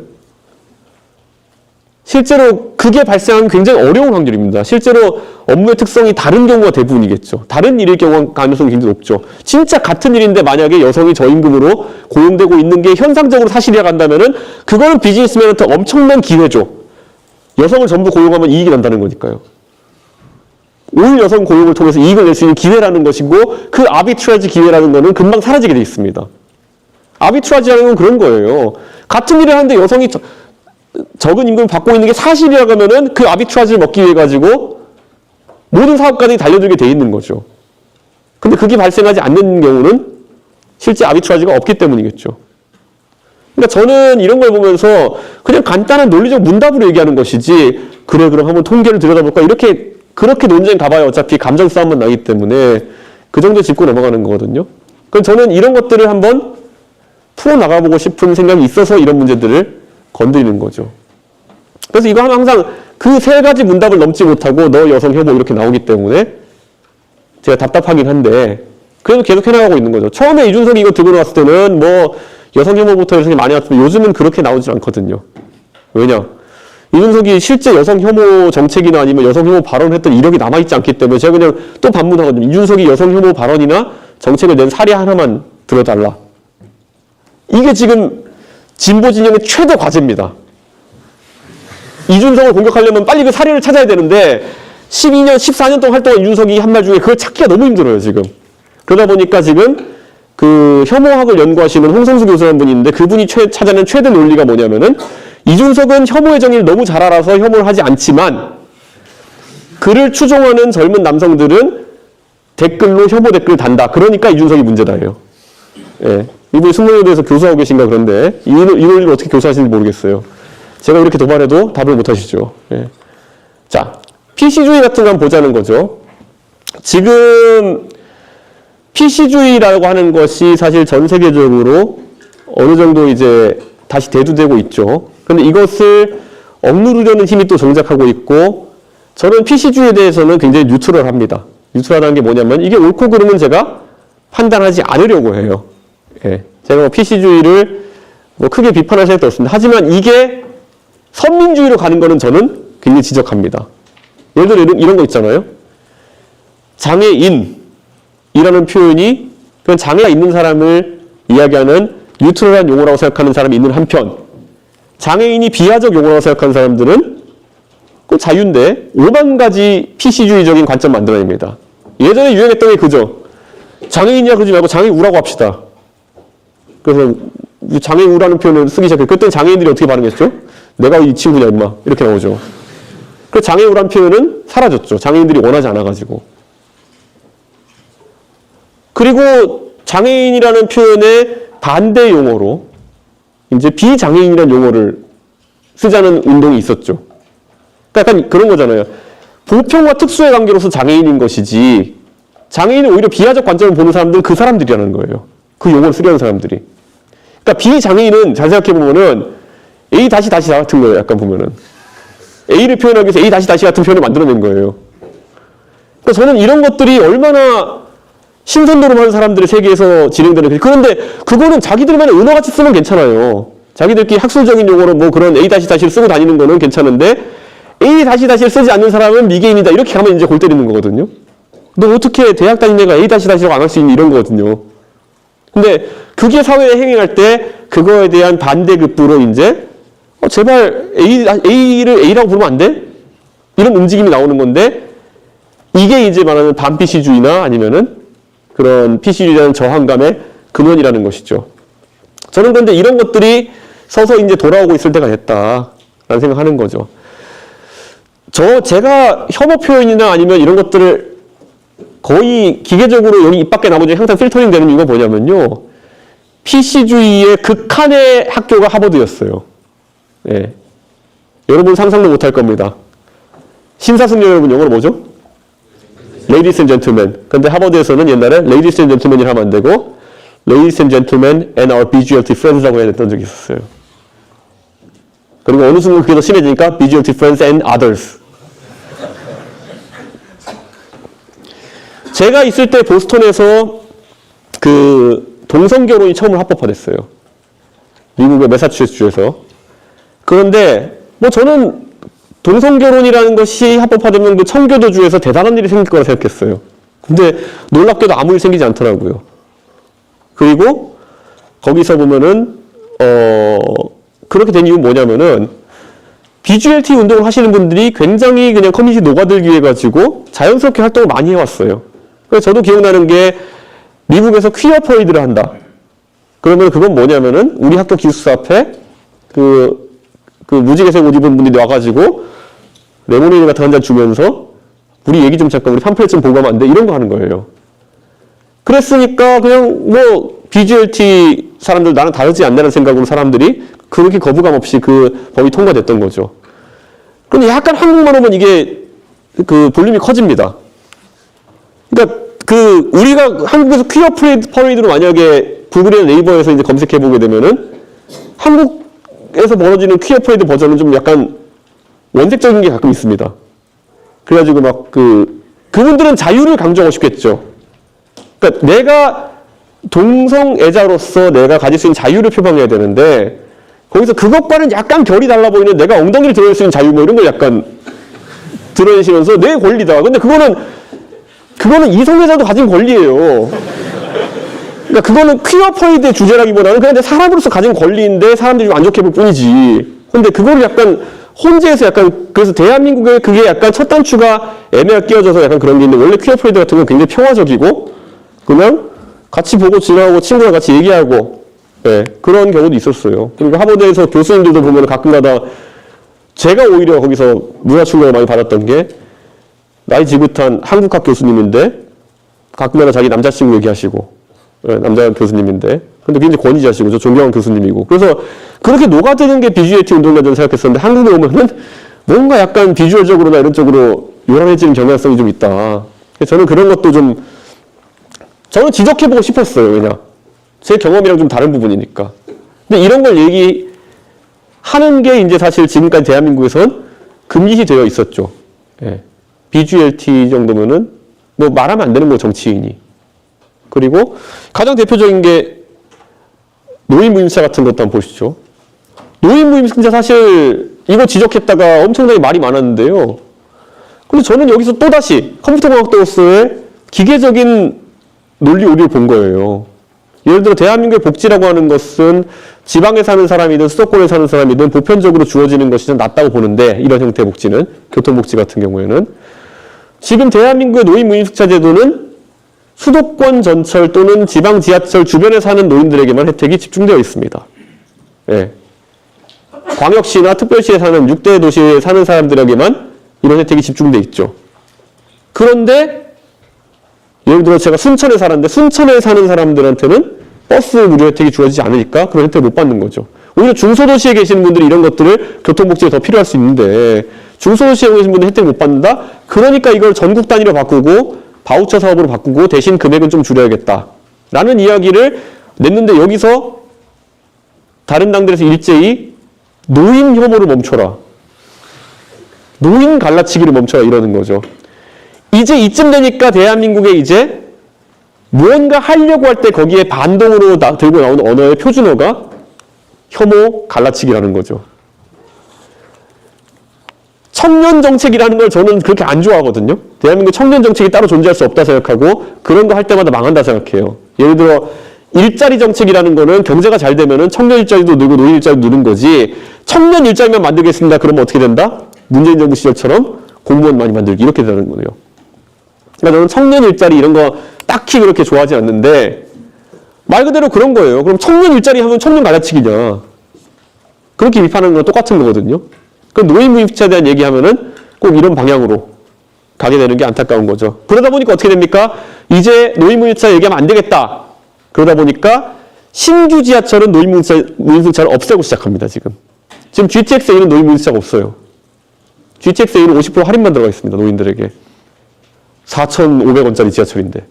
실제로 그게 발생하면 굉장히 어려운 확률입니다. 실제로 업무의 특성이 다른 경우가 대부분이겠죠. 다른 일일 경우 가능성이 굉장히 높죠. 진짜 같은 일인데 만약에 여성이 저임금으로 고용되고 있는 게 현상적으로 사실이라 한다면은 그거는 비즈니스맨한테 엄청난 기회죠. 여성을 전부 고용하면 이익이 난다는 거니까요. 올 여성 고용을 통해서 이익을 낼 수 있는 기회라는 것이고 그 아비트라지 기회라는 거는 금방 사라지게 돼 있습니다. 아비트라지라는 건 그런 거예요. 같은 일을 하는데 여성이 적은 임금을 받고 있는 게 사실이라고 하면은 그 아비트라지를 먹기 위해 가지고 모든 사업가들이 달려들게 돼 있는 거죠. 근데 그게 발생하지 않는 경우는 실제 아비트라지가 없기 때문이겠죠. 그러니까 저는 이런 걸 보면서 그냥 간단한 논리적 문답으로 얘기하는 것이지 그래 그럼 한번 통계를 들여다볼까 이렇게 그렇게 논쟁 가봐야 어차피 감정 싸움만 나기 때문에 그 정도 짚고 넘어가는 거거든요. 그럼 저는 이런 것들을 한번 풀어나가보고 싶은 생각이 있어서 이런 문제들을 건드리는 거죠. 그래서 이거 하면 항상 그 3가지 문답을 넘지 못하고 너 여성 혐오 이렇게 나오기 때문에 제가 답답하긴 한데 그래도 계속 해나가고 있는 거죠. 처음에 이준석이 이거 들고 나왔을 때는 뭐 여성 혐오부터 여성이 많이 왔지만 요즘은 그렇게 나오지 않거든요. 왜냐? 이준석이 실제 여성 혐오 정책이나 아니면 여성 혐오 발언을 했던 이력이 남아있지 않기 때문에 제가 그냥 또 반문하거든요. 이준석이 여성 혐오 발언이나 정책을 낸 사례 하나만 들어달라. 이게 지금 진보 진영의 최대 과제입니다. 이준석을 공격하려면 빨리 그 사례를 찾아야 되는데 12년, 14년 동안 활동한 이준석이 한 말 중에 그걸 찾기가 너무 힘들어요, 지금. 그러다 보니까 지금 그 혐오학을 연구하시는 홍성수 교수라는 분이 있는데 그분이 찾아낸 최대 논리가 뭐냐면은 이준석은 혐오의 정의를 너무 잘 알아서 혐오를 하지 않지만 그를 추종하는 젊은 남성들은 댓글로 혐오 댓글을 단다. 그러니까 이준석이 문제다예요. 예. 이분이 승무원대에서 교수하고 계신가 그런데 이 논리를 어떻게 교수하시는지 모르겠어요. 제가 이렇게 도발해도 답을 못 하시죠. 예. 자, PC주의 같은 거 한번 보자는 거죠. 지금 PC주의라고 하는 것이 사실 전 세계적으로 어느 정도 이제 다시 대두되고 있죠. 그런데 이것을 억누르려는 힘이 또 정작하고 있고 저는 PC주의에 대해서는 굉장히 뉴트럴합니다. 뉴트럴하는 게 뭐냐면 이게 옳고 그름은 제가 판단하지 않으려고 해요. 예. 제가 뭐 PC주의를 뭐 크게 비판할 생각도 없습니다. 하지만 이게 선민주의로 가는 거는 저는 굉장히 지적합니다. 예를 들어 이런 거 있잖아요. 장애인이라는 표현이 그냥 장애가 있는 사람을 이야기하는 뉴트럴한 용어라고 생각하는 사람이 있는 한편 장애인이 비하적 용어라고 생각하는 사람들은 그 자유인데 5만 가지 PC주의적인 관점 만들어냅니다. 예전에 유행했던 게 그죠. 장애인이야 그러지 말고 장애우라고 합시다. 그래서 장애우라는 표현을 쓰기 시작해요. 그때 장애인들이 어떻게 반응했죠? 내가 이 친구냐 임마 이렇게 나오죠. 그 장애우라는 표현은 사라졌죠. 장애인들이 원하지 않아가지고. 그리고 장애인이라는 표현의 반대 용어로 이제 비장애인이라는 용어를 쓰자는 운동이 있었죠. 그러니까 약간 그런 거잖아요. 보편과 특수의 관계로서 장애인인 것이지 장애인은 오히려 비하적 관점을 보는 사람들은 그 사람들이라는 거예요. 그 용어를 쓰려는 사람들이. 그러니까 비장애인은 잘 생각해보면은 A 다시 다 같은 거예요. 약간 보면은. A를 표현하기 위해서 A 다시 같은 표현을 만들어낸 거예요. 그러니까 저는 이런 것들이 얼마나 신선도로 하는 사람들의 세계에서 진행되는 거예요. 그런데 그거는 자기들만의 은어같이 쓰면 괜찮아요. 자기들끼리 학술적인 용어로 뭐 그런 A-를 쓰고 다니는 거는 괜찮은데 A-를 쓰지 않는 사람은 미개인이다. 이렇게 가면 이제 골 때리는 거거든요. 너 어떻게 대학 다닌 애가 A-라고 안 할 수 있니? 이런 거거든요. 근데 그게 사회에 행행할 때 그거에 대한 반대급부로 이제 제발 A를 A라고 부르면 안 돼? 이런 움직임이 나오는 건데 이게 이제 말하는 반PC주의나 아니면은 그런 PC주의에 대한 저항감의 근원이라는 것이죠. 저는 그런데 이런 것들이 서서 이제 돌아오고 있을 때가 됐다라는 생각하는 거죠. 제가 혐오 표현이나 아니면 이런 것들을 거의 기계적으로 여기 입 밖에 나머지 항상 필터링 되는 이유가 뭐냐면요. PC주의의 극한의 학교가 하버드였어요. 예. 여러분 상상도 못할 겁니다. 신사숙녀 여러분 영어로 뭐죠? Ladies and Gentlemen. 근데 하버드에서는 옛날에 Ladies and Gentlemen이라 하면 안 되고 Ladies and Gentlemen and our BGLT friends라고 해야 됐던 적이 있었어요. 그리고 어느 순간 그게 더 심해지니까 BGLT friends and others. 제가 있을 때 보스턴에서 그 동성결혼이 처음으로 합법화됐어요. 미국의 매사추세츠주에서. 그런데 뭐 저는 동성결혼이라는 것이 합법화되면 그 청교도주에서 대단한 일이 생길 거라 생각했어요. 근데 놀랍게도 아무 일 생기지 않더라고요. 그리고 거기서 보면은 그렇게 된 이유는 뭐냐면은 BGLT 운동을 하시는 분들이 굉장히 그냥 커뮤니티 녹아들기 위해 가지고 자연스럽게 활동을 많이 해왔어요. 그래서 저도 기억나는 게 미국에서 퀴어 퍼레이드를 한다. 그러면 그건 뭐냐면은 우리 학교 기숙사 앞에 그 무지개색 옷 입은 분들이 와가지고 레모네이드 같은 한 잔 주면서 우리 얘기 좀 잠깐 우리 팜플렛 좀 보고 가면 안 돼? 이런 거 하는 거예요. 그랬으니까 그냥 뭐 BGLT 사람들 나랑 다르지 않냐는 생각으로 사람들이 그렇게 거부감 없이 그 법이 통과됐던 거죠. 그런데 약간 한국만 오면 이게 그 볼륨이 커집니다. 그러니까 우리가 한국에서 퀴어 퍼레이드로 만약에 구글이나 네이버에서 이제 검색해 보게 되면은 한국에서 벌어지는 퀴어 퍼레이드 버전은 좀 약간 원색적인 게 가끔 있습니다. 그래가지고 막 그분들은 자유를 강조하고 싶겠죠. 그러니까 내가 동성애자로서 내가 가질 수 있는 자유를 표방해야 되는데 거기서 그것과는 약간 결이 달라 보이는 내가 엉덩이를 드러낼 수 있는 자유 뭐 이런 걸 약간 드러내시면서 내 권리다. 근데 그거는 이성애자도 가진 권리예요. 그러니까 그거는 퀴어 퍼레이드의 주제라기보다는 그냥 내 사람으로서 가진 권리인데 사람들이 좀 안 좋게 볼 뿐이지. 근데 그거를 약간 혼재해서 약간 그래서 대한민국에 그게 약간 첫 단추가 애매하게 끼워져서 약간 그런 게 있는데 원래 퀴어 퍼레이드 같은 건 굉장히 평화적이고 그냥 같이 보고 지나가고 친구랑 같이 얘기하고 예, 그런 경우도 있었어요. 그리고 하버드에서 교수님들도 보면 가끔가다 제가 오히려 거기서 문화 충격을 많이 받았던 게 나이 지긋한 한국학 교수님인데 가끔가다 자기 남자친구 얘기하시고 예, 남자 교수님인데 근데 굉장히 권위자시고 저 존경하는 교수님이고 그래서 그렇게 녹아드는 게 BGLT 운동이라 저는 생각했었는데 한국에 오면은 뭔가 약간 비주얼적으로나 이런 쪽으로 요란해지는 경향성이 좀 있다. 그래서 저는 그런 것도 좀 저는 지적해보고 싶었어요. 왜냐 제 경험이랑 좀 다른 부분이니까. 근데 이런 걸 얘기하는 게 이제 사실 지금까지 대한민국에선 금기시 되어 있었죠. 예. BGLT 정도면은 뭐 말하면 안 되는 거 정치인이. 그리고 가장 대표적인 게 노인무임차 같은 것도 한번 보시죠. 노인무임차 사실 이거 지적했다가 엄청나게 말이 많았는데요. 근데 저는 여기서 또다시 컴퓨터공학도로서의 기계적인 논리 오류를 본 거예요. 예를 들어 대한민국의 복지라고 하는 것은 지방에 사는 사람이든 수도권에 사는 사람이든 보편적으로 주어지는 것이 좀 낫다고 보는데 이런 형태의 복지는 교통복지 같은 경우에는 지금 대한민국의 노인무임차 제도는 수도권 전철 또는 지방 지하철 주변에 사는 노인들에게만 혜택이 집중되어 있습니다. 예. 광역시나 특별시에 사는 6대 도시에 사는 사람들에게만 이런 혜택이 집중되어 있죠. 그런데 예를 들어 제가 순천에 살았는데 순천에 사는 사람들한테는 버스 무료 혜택이 주어지지 않으니까 그런 혜택을 못 받는 거죠. 오히려 중소도시에 계시는 분들이 이런 것들을 교통복지에 더 필요할 수 있는데 중소도시에 계신 분들 혜택 못 받는다? 그러니까 이걸 전국 단위로 바꾸고 바우처 사업으로 바꾸고 대신 금액은 좀 줄여야겠다. 라는 이야기를 냈는데 여기서 다른 당들에서 일제히 노인 혐오를 멈춰라. 노인 갈라치기를 멈춰라 이러는 거죠. 이제 이쯤 되니까 대한민국에 이제 무언가 하려고 할 때 거기에 반동으로 들고 나오는 언어의 표준어가 혐오, 갈라치기라는 거죠. 청년 정책이라는 걸 저는 그렇게 안 좋아하거든요. 대한민국 청년 정책이 따로 존재할 수 없다 생각하고 그런 거 할 때마다 망한다 생각해요. 예를 들어 일자리 정책이라는 거는 경제가 잘 되면은 청년 일자리도 늘고 노인 일자리도 느는 거지, 청년 일자리만 만들겠습니다. 그러면 어떻게 된다? 문재인 정부 시절처럼 공무원 많이 만들기 이렇게 되는 거예요. 그러니까 저는 청년 일자리 이런 거 딱히 그렇게 좋아하지 않는데 말 그대로 그런 거예요. 그럼 청년 일자리 하면 청년 갈라치기냐. 그렇게 비판하는 건 똑같은 거거든요. 그럼 노인무임차에 대한 얘기하면은 꼭 이런 방향으로 가게 되는 게 안타까운 거죠. 그러다 보니까 어떻게 됩니까? 이제 노인무임차 얘기하면 안 되겠다. 그러다 보니까 신규 지하철은 노인무임차를 없애고 시작합니다, 지금. 지금 GTX-A는 노인무임차가 없어요. GTX-A는 50% 할인만 들어가 있습니다, 노인들에게. 4,500원짜리 지하철인데.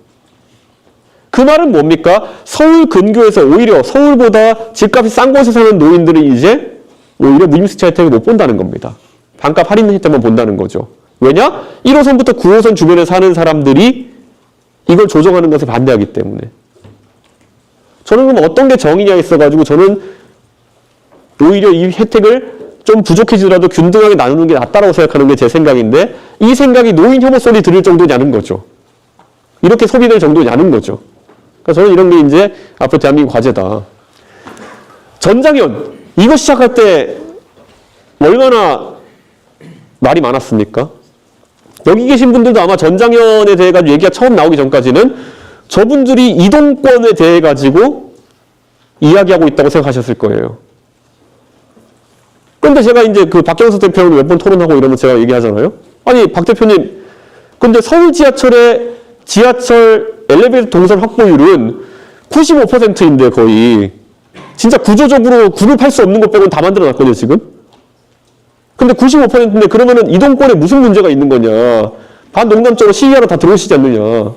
그 말은 뭡니까? 서울 근교에서 오히려 서울보다 집값이 싼 곳에 사는 노인들이 이제 오히려 무임승차 혜택을 못 본다는 겁니다. 반값 할인 혜택만 본다는 거죠. 왜냐? 1호선부터 9호선 주변에 사는 사람들이 이걸 조정하는 것에 반대하기 때문에. 저는 그럼 어떤 게 정의냐 있어가지고 저는 오히려 이 혜택을 좀 부족해지더라도 균등하게 나누는 게 낫다라고 생각하는 게 제 생각인데 이 생각이 노인 혐오 소리 들을 정도냐는 거죠. 이렇게 소비될 정도냐는 거죠. 그러니까 저는 이런 게 이제 앞으로 대한민국 과제다. 전장현 이거 시작할 때 얼마나 말이 많았습니까? 여기 계신 분들도 아마 전장현에 대해 가지고 얘기가 처음 나오기 전까지는 저분들이 이동권에 대해 가지고 이야기하고 있다고 생각하셨을 거예요. 그런데 제가 이제 그 박경석 대표랑 몇 번 토론하고 이러면 제가 얘기하잖아요. 아니, 박 대표님, 근데 서울 지하철의 지하철 엘리베이터 동선 확보율은 95%인데 거의. 진짜 구조적으로 구입할 수 없는 것 빼고는 다 만들어 놨거든요, 지금. 근데 95%인데 그러면은 이동권에 무슨 문제가 있는 거냐. 반농담적으로 시위하러 다 들어오시지 않느냐.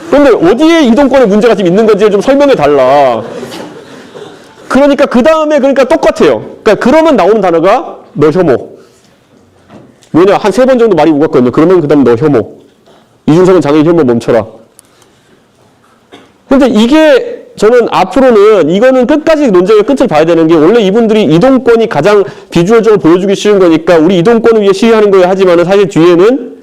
그런데 어디에 이동권에 문제가 지금 있는 건지 좀 설명해 달라. 그러니까 그 다음에 그러니까 똑같아요. 그러니까 그러면 나오는 단어가 너 혐오. 왜냐? 한 3번 정도 말이 오갔거든요. 그러면 그 다음 너 혐오. 이준석은 장애인 혐오 멈춰라. 근데 이게 저는 앞으로는 이거는 끝까지 논쟁의 끝을 봐야 되는 게 원래 이분들이 이동권이 가장 비주얼적으로 보여주기 쉬운 거니까 우리 이동권을 위해 시위하는 거예요 하지만은 사실 뒤에는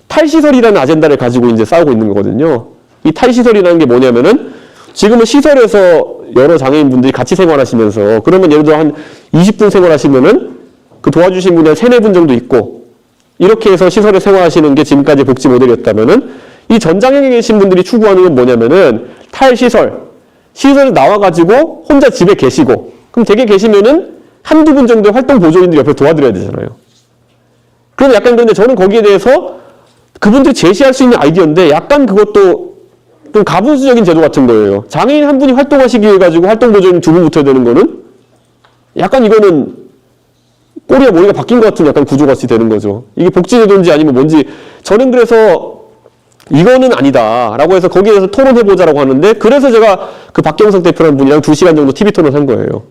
탈시설이라는 아젠다를 가지고 이제 싸우고 있는 거거든요. 이 탈시설이라는 게 뭐냐면은 지금은 시설에서 여러 장애인분들이 같이 생활하시면서 그러면 예를 들어 한 20분 생활하시면은 그 도와주신 분이 한 3, 4분 정도 있고 이렇게 해서 시설에 생활하시는 게 지금까지 복지 모델이었다면은 이 전장형에 계신 분들이 추구하는 건 뭐냐면은 탈시설, 시설에 나와가지고 혼자 집에 계시고 그럼 댁에 계시면은 한두 분 정도의 활동 보조인들이 옆에 도와드려야 되잖아요. 그럼 약간 그런데 저는 거기에 대해서 그분들이 제시할 수 있는 아이디어인데 약간 그것도 좀 가분수적인 제도 같은 거예요. 장애인 한 분이 활동하시기 위해 가지고 활동 보조인 2분 붙어야 되는 거는 약간 이거는 꼬리와 머리가 바뀐 것 같은 약간 구조같이 되는 거죠. 이게 복지제도인지 아니면 뭔지 저는 그래서 이거는 아니다라고 해서 거기에 대해서 토론해보자라고 하는데 그래서 제가 그 박경석 대표라는 분이랑 2시간 정도 TV 토론한 거예요.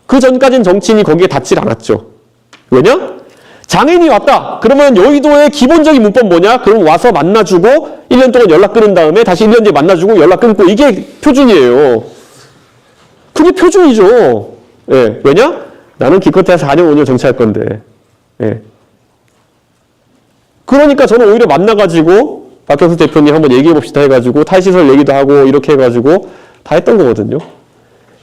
그 전까지는 정치인이 거기에 닿질 않았죠. 왜냐? 장애인이 왔다. 그러면 여의도의 기본적인 문법 뭐냐? 그럼 와서 만나주고 1년 동안 연락 끊은 다음에 다시 1년 뒤에 만나주고 연락 끊고 이게 표준이에요. 그게 표준이죠. 예. 왜냐? 나는 기껏해야 4년 5년 정치할 건데. 예. 그러니까 저는 오히려 만나가지고 박경수 대표님 한번 얘기해봅시다 해가지고 탈시설 얘기도 하고 이렇게 해가지고 다 했던 거거든요.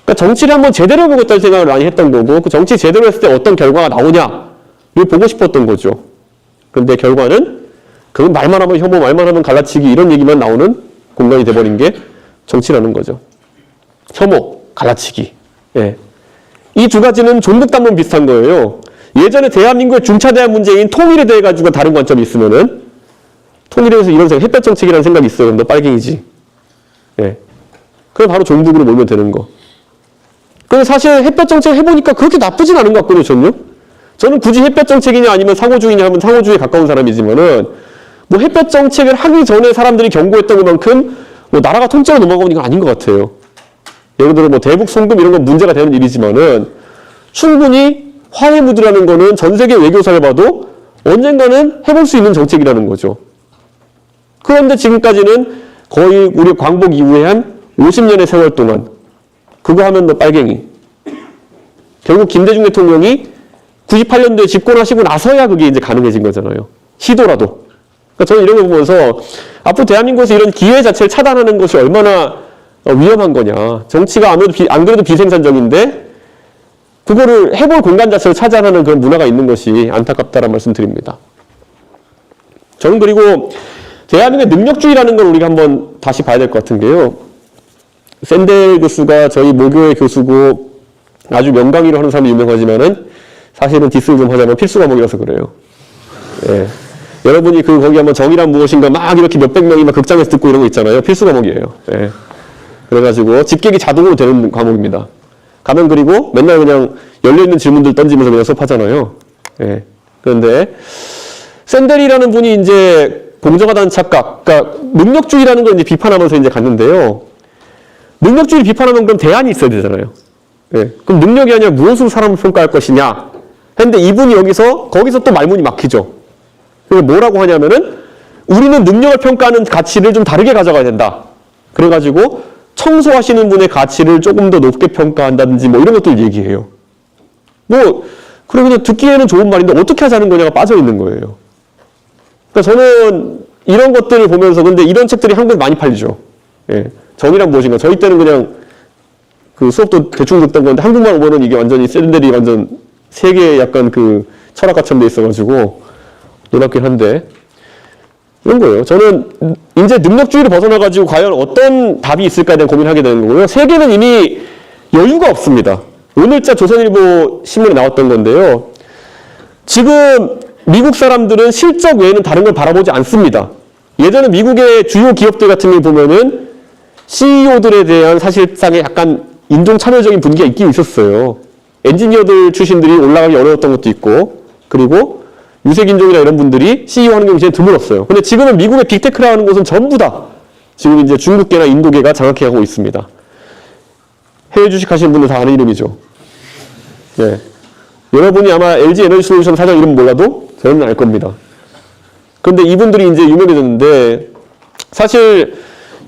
그러니까 정치를 한번 제대로 해보겠다는 생각을 많이 했던 거고 그 정치 제대로 했을 때 어떤 결과가 나오냐 이걸 보고 싶었던 거죠. 그런데 결과는 그건 말만 하면 혐오, 말만 하면 갈라치기 이런 얘기만 나오는 공간이 돼버린 게 정치라는 거죠. 혐오, 갈라치기. 예. 이 두 가지는 종북담론 비슷한 거예요. 예전에 대한민국의 중차대한 문제인 통일에 대해 가지고 다른 관점이 있으면은 통일에 대해서 이런 생각, 햇볕 정책이라는 생각이 있어요. 그럼 너 빨갱이지. 예. 그럼 바로 종북으로 몰면 되는 거. 그런데 사실 햇볕 정책 해보니까 그렇게 나쁘진 않은 것 같거든요, 저는요. 저는 굳이 햇볕 정책이냐 아니면 상호주의냐 하면 상호주의에 가까운 사람이지만은 뭐 햇볕 정책을 하기 전에 사람들이 경고했던 것만큼 뭐 나라가 통째로 넘어가는 건 아닌 것 같아요. 예를 들어 뭐 대북 송금 이런 건 문제가 되는 일이지만은 충분히 화해 무드라는 거는 전 세계 외교사를 봐도 언젠가는 해볼 수 있는 정책이라는 거죠. 그런데 지금까지는 거의 우리 광복 이후에 한 50년의 세월 동안 그거 하면 너 빨갱이. 결국 김대중 대통령이 98년도에 집권하시고 나서야 그게 이제 가능해진 거잖아요. 시도라도. 그러니까 저는 이런 거 보면서 앞으로 대한민국에서 이런 기회 자체를 차단하는 것이 얼마나 위험한 거냐. 정치가 안 그래도 비생산적인데 그거를 해볼 공간 자체를 차단하는 그런 문화가 있는 것이 안타깝다는 말씀 드립니다. 저는 그리고 대한민국의 능력주의라는 걸 우리가 한번 다시 봐야 될 것 같은 게요. 샌델 교수가 저희 모교의 교수고 아주 명강의로 하는 사람이 유명하지만은 사실은 디스를 좀 하자면 필수 과목이라서 그래요. 예. 여러분이 거기 한번 정의란 무엇인가 막 이렇게 몇백 명이 막 극장에서 듣고 이런 거 있잖아요. 필수 과목이에요. 예. 그래가지고 집객이 자동으로 되는 과목입니다. 가면 그리고 맨날 그냥 열려있는 질문들 던지면서 그냥 수업하잖아요. 예. 그런데 샌델이라는 분이 이제 공정하다는 착각, 그러니까 능력주의라는 걸 이제 비판하면서 이제 갔는데요. 능력주의를 비판하면 그럼 대안이 있어야 되잖아요. 예. 그럼 능력이 아니라 무엇으로 사람을 평가할 것이냐. 했는데 이분이 거기서 또 말문이 막히죠. 그래서 뭐라고 하냐면은 우리는 능력을 평가하는 가치를 좀 다르게 가져가야 된다. 그래가지고 청소하시는 분의 가치를 조금 더 높게 평가한다든지 뭐 이런 것들 얘기해요. 뭐, 그래 그냥 듣기에는 좋은 말인데 어떻게 하자는 거냐가 빠져 있는 거예요. 그러니까 저는 이런 것들을 보면서 근데 이런 책들이 한국에 많이 팔리죠. 예. 정의란 무엇인가. 저희 때는 그냥 그 수업도 대충 듣던 건데 한국만 오면은 이게 완전히 샌델이 완전 세계에 약간 그 철학가처럼 돼 있어가지고 놀랍긴 한데 이런 거예요. 저는 이제 능력주의를 벗어나가지고 과연 어떤 답이 있을까에 대한 고민을 하게 되는 거고요. 세계는 이미 여유가 없습니다. 오늘자 조선일보 신문에 나왔던 건데요. 지금 미국 사람들은 실적 외에는 다른 걸 바라보지 않습니다. 예전에 미국의 주요 기업들 같은 걸 보면은 CEO들에 대한 사실상의 약간 인종 차별적인 분위기가 있긴 있었어요. 엔지니어들 출신들이 올라가기 어려웠던 것도 있고, 그리고 유색인종이나 이런 분들이 CEO 하는 경우 제일 드물었어요. 근데 지금은 미국의 빅테크라는 곳은 전부 다 지금 이제 중국계나 인도계가 장악해가고 있습니다. 해외 주식 하시는 분들 다 아는 이름이죠. 네. 여러분이 아마 LG 에너지 솔루션 사장 이름 몰라도 저는 알 겁니다. 근데 이분들이 이제 유명해졌는데 사실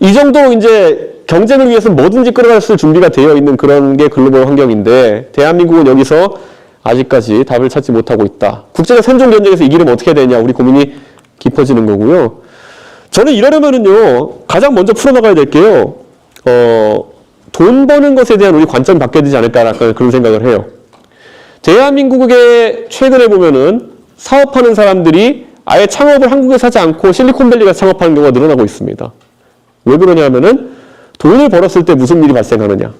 이 정도 이제 경쟁을 위해서 뭐든지 끌어갈 준비가 되어 있는 그런 게 글로벌 환경인데 대한민국은 여기서 아직까지 답을 찾지 못하고 있다. 국제적 생존 경쟁에서 이기려면 어떻게 해야 되냐 우리 고민이 깊어지는 거고요. 저는 이러려면은요 가장 먼저 풀어나가야 될 게요. 돈 버는 것에 대한 우리 관점이 바뀌어야 되지 않을까라는 그런 생각을 해요. 대한민국에 최근에 보면은 사업하는 사람들이 아예 창업을 한국에서 하지 않고 실리콘밸리 가서 창업하는 경우가 늘어나고 있습니다. 왜 그러냐 하면은 돈을 벌었을 때 무슨 일이 발생하느냐를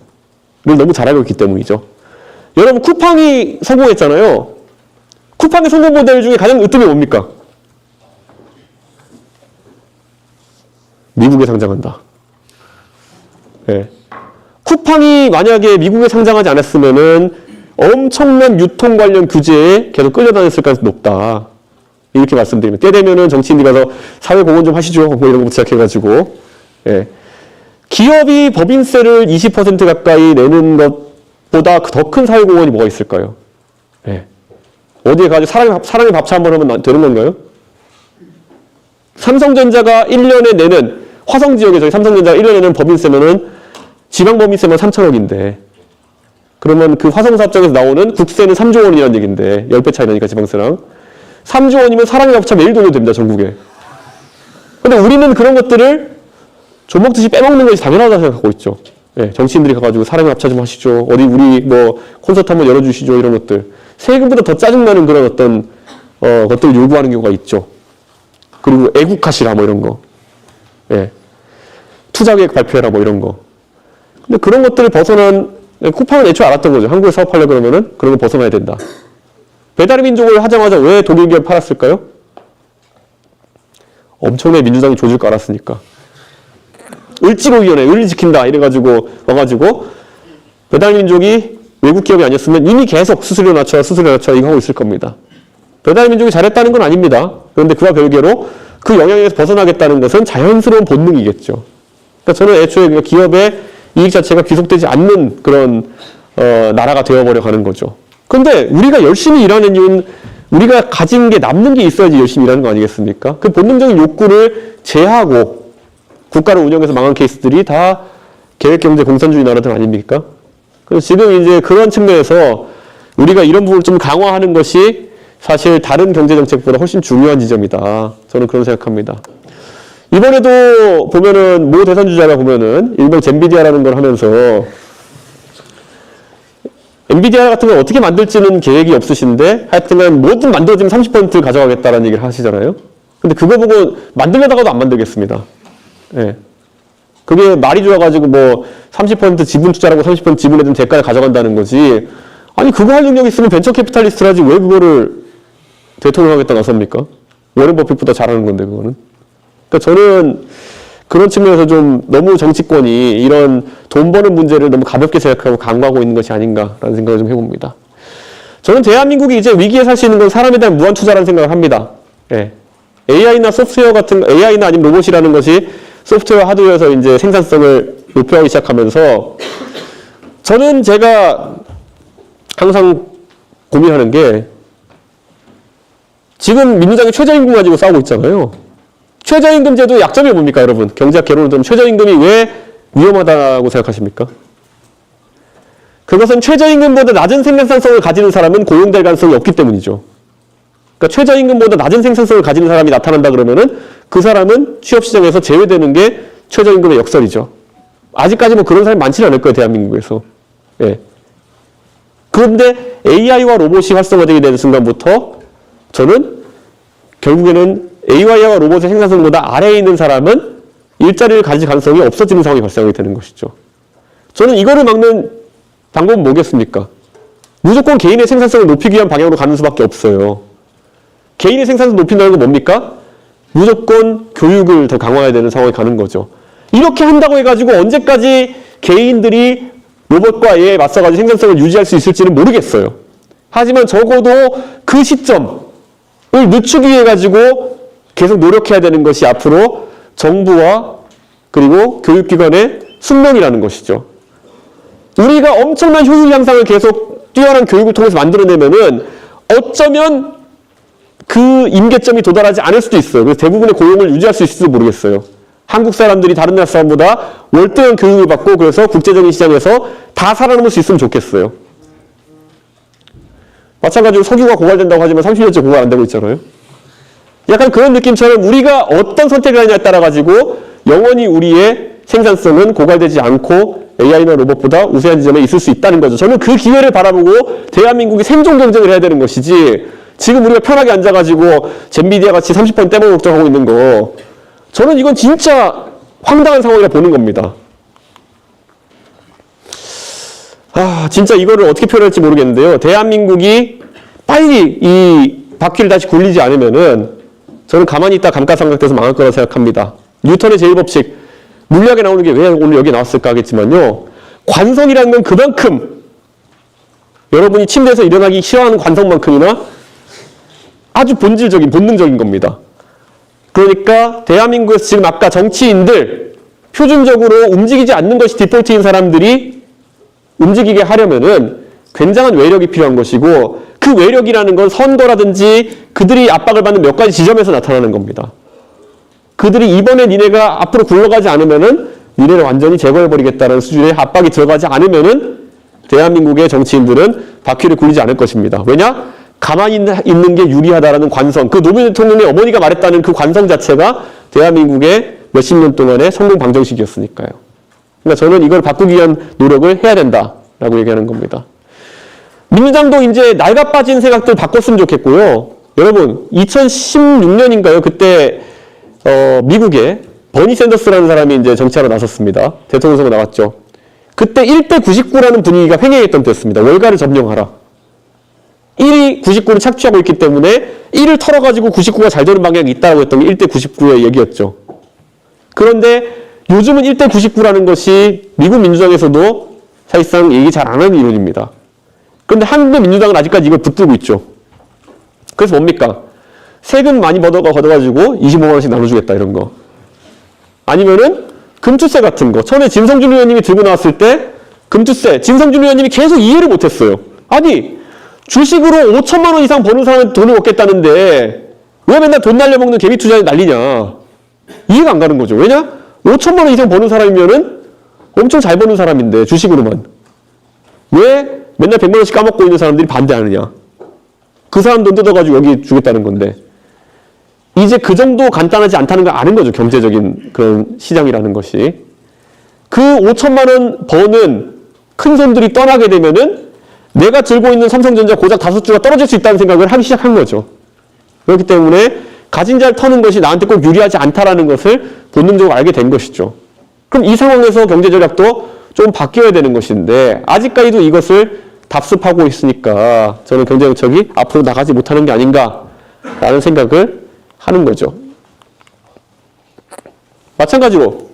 너무 잘 알고 있기 때문이죠. 여러분 쿠팡이 성공했잖아요. 쿠팡의 성공 모델 중에 가장 으뜸이 뭡니까? 미국에 상장한다. 네. 쿠팡이 만약에 미국에 상장하지 않았으면은 엄청난 유통 관련 규제에 계속 끌려다녔을 가능성이 높다. 이렇게 말씀드리면 때 되면은 정치인들이 가서 사회 공헌 좀 하시죠. 뭐 이런 거부터 시작해가지고 예. 기업이 법인세를 20% 가까이 내는 것보다 더 큰 사회 공헌이 뭐가 있을까요? 예. 어디에 가서 사람의 밥차 한번 하면 되는 건가요? 삼성전자가 1년에 내는 화성 지역에 저희 삼성전자가 1년에 내는 법인세면은 지방 법인세만 3천억인데 그러면 그 화성 사업장에서 나오는 국세는 3조 원이라는 얘기인데 10배 차이 나니까 지방세랑 3조 원이면 사람의 밥차 매일 돌려도 됩니다. 전국에. 근데 우리는 그런 것들을 조먹듯이 빼먹는 것이 당연하다고 생각하고 있죠. 예, 정치인들이 가가지고 사람의 합차 좀 하시죠. 어디 우리 뭐 콘서트 한번 열어주시죠. 이런 것들. 세금보다 더 짜증나는 그런 어떤 것들을 요구하는 경우가 있죠. 그리고 애국하시라 뭐 이런 거. 예. 투자계획 발표해라 뭐 이런 거. 근데 그런 것들을 쿠팡은 애초에 알았던 거죠. 한국에 사업하려고 그러면은 그런 거 벗어나야 된다. 배달의 민족을 하자마자 왜 독일 기업 팔았을까요? 엄청나게 민주당이 조질 거 알았으니까. 을지로위원회, 의를 지킨다 이래가지고 와가지고 배달의 민족이 외국 기업이 아니었으면 이미 계속 수수료 낮춰 이거 하고 있을 겁니다. 배달의 민족이 잘했다는 건 아닙니다. 그런데 그와 별개로 그 영향에서 벗어나겠다는 것은 자연스러운 본능이겠죠. 그러니까 저는 애초에 기업의 이익 자체가 귀속되지 않는 그런 나라가 되어버려 가는 거죠. 그런데 우리가 열심히 일하는 이유는 우리가 가진 게 남는 게 있어야지 열심히 일하는 거 아니겠습니까? 그 본능적인 욕구를 제하고 국가를 운영해서 망한 케이스들이 다 계획경제 공산주의 나라들 아닙니까? 그래서 지금 이제 그런 측면에서 우리가 이런 부분을 좀 강화하는 것이 사실 다른 경제정책보다 훨씬 중요한 지점이다. 저는 그런 생각합니다. 이번에도 보면은 모 대선 주자가 보면은 일명 젠비디아라는 걸 하면서 엔비디아 같은 걸 어떻게 만들지는 계획이 없으신데 하여튼간 뭐든 만들어지면 30%를 가져가겠다라는 얘기를 하시잖아요. 근데 그거 보고 만들려다가도 안 만들겠습니다. 예. 그게 말이 좋아가지고 뭐 30% 지분 투자라고 30% 지분에 든 대가를 가져간다는 거지. 아니 그거 할 능력 있으면 벤처 캐피탈리스트라지 왜 그거를 대통령 하겠다 나섭니까? 워렌 버핏보다 잘하는 건데 그거는. 그러니까 저는 그런 측면에서 좀 너무 정치권이 이런 돈 버는 문제를 너무 가볍게 생각하고 간과하고 있는 것이 아닌가라는 생각을 좀 해봅니다. 저는 대한민국이 이제 위기에 살 수 있는 건 사람에 대한 무한 투자라는 생각을 합니다. 예. AI나 소프트웨어 같은, AI나 아니면 로봇이라는 것이 소프트웨어 하드웨어에서 이제 생산성을 높여가기 시작하면서 저는 제가 항상 고민하는 게 지금 민주당이 최저임금 가지고 싸우고 있잖아요. 최저임금 제도 약점이 뭡니까, 여러분? 경제학 개론을 들으면 최저임금이 왜 위험하다고 생각하십니까? 그것은 최저임금보다 낮은 생산성을 가지는 사람은 고용될 가능성이 없기 때문이죠. 그러니까 최저임금보다 낮은 생산성을 가지는 사람이 나타난다 그러면은 그 사람은 취업시장에서 제외되는 게 최저임금의 역설이죠. 아직까지 뭐 그런 사람이 많지는 않을 거예요, 대한민국에서. 예. 그런데 AI와 로봇이 활성화되게 되는 순간부터 저는 결국에는 AI와 로봇의 생산성보다 아래에 있는 사람은 일자리를 가질 가능성이 없어지는 상황이 발생하게 되는 것이죠. 저는 이거를 막는 방법은 뭐겠습니까? 무조건 개인의 생산성을 높이기 위한 방향으로 가는 수밖에 없어요. 개인의 생산성 높인다는 건 뭡니까? 무조건 교육을 더 강화해야 되는 상황에 가는 거죠. 이렇게 한다고 해가지고 언제까지 개인들이 로봇과 AI에 맞서가지고 생산성을 유지할 수 있을지는 모르겠어요. 하지만 적어도 그 시점을 늦추기 위해 가지고 계속 노력해야 되는 것이 앞으로 정부와 그리고 교육기관의 숙명이라는 것이죠. 우리가 엄청난 효율 향상을 계속 뛰어난 교육을 통해서 만들어내면은 어쩌면 그 임계점이 도달하지 않을 수도 있어요. 그래서 대부분의 고용을 유지할 수 있을지도 모르겠어요. 한국 사람들이 다른 나라 사람보다 월등한 교육을 받고 그래서 국제적인 시장에서 다 살아남을 수 있으면 좋겠어요. 마찬가지로 석유가 고갈된다고 하지만 30년째 고갈 안 되고 있잖아요. 약간 그런 느낌처럼 우리가 어떤 선택을 하냐에 따라 가지고 영원히 우리의 생산성은 고갈되지 않고 AI나 로봇보다 우세한 지점에 있을 수 있다는 거죠. 저는 그 기회를 바라보고 대한민국이 생존 경쟁을 해야 되는 것이지 지금 우리가 편하게 앉아가지고 젠비디아 같이 30% 떼먹을 걱정하고 있는 거 저는 이건 진짜 황당한 상황이라 보는 겁니다. 진짜 이거를 어떻게 표현할지 모르겠는데요. 대한민국이 빨리 이 바퀴를 다시 굴리지 않으면은 저는 가만히 있다 감가상각돼서 망할 거라고 생각합니다. 뉴턴의 제1법칙, 물리학에 나오는 게 왜 오늘 여기 나왔을까 하겠지만요. 관성이라는 건 그만큼 여러분이 침대에서 일어나기 싫어하는 관성만큼이나 아주 본질적인, 본능적인 겁니다. 그러니까 대한민국에서 지금 아까 정치인들 표준적으로 움직이지 않는 것이 디폴트인 사람들이 움직이게 하려면은 굉장한 외력이 필요한 것이고 그 외력이라는 건 선거라든지 그들이 압박을 받는 몇 가지 지점에서 나타나는 겁니다. 그들이 이번에 니네가 앞으로 굴러가지 않으면은 니네를 완전히 제거해버리겠다는 수준의 압박이 들어가지 않으면은 대한민국의 정치인들은 바퀴를 굴리지 않을 것입니다. 왜냐? 가만히 있는 게 유리하다라는 관성, 그 노무현 대통령의 어머니가 말했다는 그 관성 자체가 대한민국의 몇십 년 동안의 성공 방정식이었으니까요. 그러니까 저는 이걸 바꾸기 위한 노력을 해야 된다라고 얘기하는 겁니다. 민주당도 이제 낡아 빠진 생각들 바꿨으면 좋겠고요. 여러분 2016년인가요? 그때 미국에 버니 샌더스라는 사람이 이제 정치하러 나섰습니다. 대통령 선거 나왔죠. 그때 1대 99라는 분위기가 횡행했던 때였습니다. 월가를 점령하라. 1이 99를 착취하고 있기 때문에 1을 털어가지고 99가 잘 되는 방향이 있다고 했던 게 1대 99의 얘기였죠. 그런데 요즘은 1대 99라는 것이 미국 민주당에서도 사실상 얘기 잘 안 하는 이론입니다. 그런데 한국 민주당은 아직까지 이걸 붙들고 있죠. 그래서 뭡니까? 세금 많이 걷어가지고 25만 원씩 나눠주겠다 이런 거. 아니면은 금투세 같은 거. 처음에 진성준 의원님이 들고 나왔을 때 금투세, 진성준 의원님이 계속 이해를 못했어요. 아니 주식으로 5천만 원 이상 버는 사람은 돈을 얻겠다는데 왜 맨날 돈 날려먹는 개미 투자에 난리냐. 이해가 안 가는 거죠. 왜냐? 5천만 원 이상 버는 사람이면은 엄청 잘 버는 사람인데 주식으로만. 왜 맨날 100만 원씩 까먹고 있는 사람들이 반대하느냐. 그 사람 돈 뜯어가지고 여기 주겠다는 건데. 이제 그 정도 간단하지 않다는 걸 아는 거죠. 경제적인 그런 시장이라는 것이. 그 5천만 원 버는 큰 손들이 떠나게 되면은 내가 들고 있는 삼성전자 고작 5주가 떨어질 수 있다는 생각을 하기 시작한 거죠. 그렇기 때문에 가진 자를 터는 것이 나한테 꼭 유리하지 않다라는 것을 본능적으로 알게 된 것이죠. 그럼 이 상황에서 경제 전략도 좀 바뀌어야 되는 것인데 아직까지도 이것을 답습하고 있으니까 저는 경제 정책이 앞으로 나가지 못하는 게 아닌가라는 생각을 하는 거죠. 마찬가지로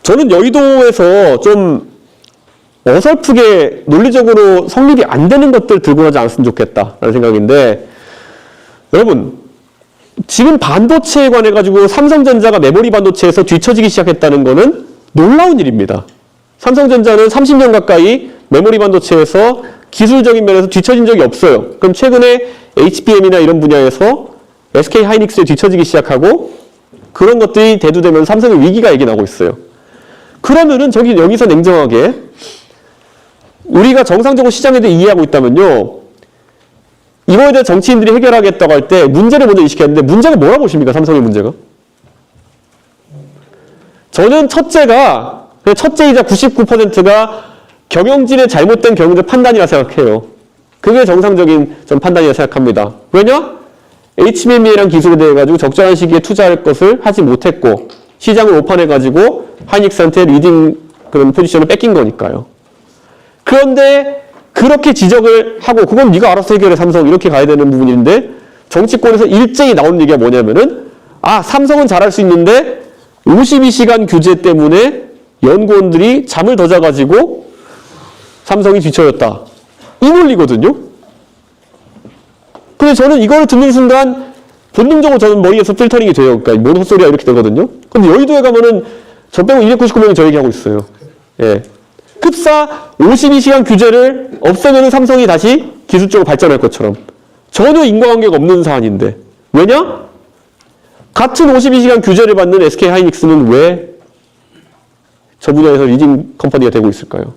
저는 여의도에서 좀 어설프게 논리적으로 성립이 안 되는 것들 들고 가지 않았으면 좋겠다라는 생각인데 여러분 지금 반도체에 관해 가지고 삼성전자가 메모리 반도체에서 뒤처지기 시작했다는 거는 놀라운 일입니다. 삼성전자는 30년 가까이 메모리 반도체에서 기술적인 면에서 뒤처진 적이 없어요. 그럼 최근에 HBM이나 이런 분야에서 SK 하이닉스에 뒤처지기 시작하고 그런 것들이 대두되면서 삼성의 위기가 얘기나오고 있어요. 그러면은 여기서 냉정하게 우리가 정상적으로 시장에 대해 이해하고 있다면요. 이거에 대해 정치인들이 해결하겠다고 할 때 문제를 먼저 인식했는데 문제가 뭐라고 보십니까? 삼성의 문제가? 저는 첫째이자 99%가 경영진의 잘못된 경영적 판단이라 생각해요. 그게 정상적인 전 판단이라 생각합니다. 왜냐? HBM이라는 기술에 대해 가지고 적절한 시기에 투자할 것을 하지 못했고 시장을 오판해가지고 하이닉스한테 리딩 그런 포지션을 뺏긴 거니까요. 그런데 그렇게 지적을 하고 그건 네가 알아서 해결해 삼성 이렇게 가야 되는 부분인데 정치권에서 일제히 나온 얘기가 뭐냐면은 삼성은 잘할 수 있는데 52시간 규제 때문에 연구원들이 잠을 더 자가지고 삼성이 뒤처졌다. 이 논리거든요. 근데 저는 이걸 듣는 순간 본능적으로 저는 머리에서 필터링이 돼요. 그러니까 뭔 헛소리야 이렇게 되거든요. 근데 여의도에 가면은 저 빼고 299명이 저 얘기하고 있어요. 예. 급사 52시간 규제를 없애면 삼성이 다시 기술적으로 발전할 것처럼. 전혀 인과관계가 없는 사안인데. 왜냐? 같은 52시간 규제를 받는 SK 하이닉스는 왜 저 분야에서 리딩 컴퍼니가 되고 있을까요?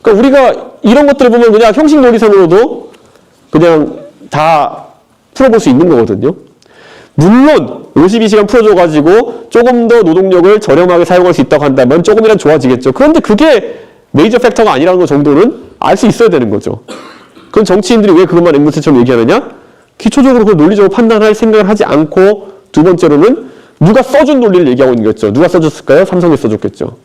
그러니까 우리가 이런 것들을 보면 그냥 형식 논리상으로도 그냥 다 풀어볼 수 있는 거거든요. 물론 52시간 풀어줘가지고 조금 더 노동력을 저렴하게 사용할 수 있다고 한다면 조금이란 좋아지겠죠. 그런데 그게 메이저 팩터가 아니라는 것 정도는 알 수 있어야 되는 거죠. 그럼 정치인들이 왜 그것만 앵무새처럼 얘기하느냐? 기초적으로 그 논리적으로 판단할 생각을 하지 않고 두 번째로는 누가 써준 논리를 얘기하고 있는 거죠. 누가 써줬을까요? 삼성이 써줬겠죠.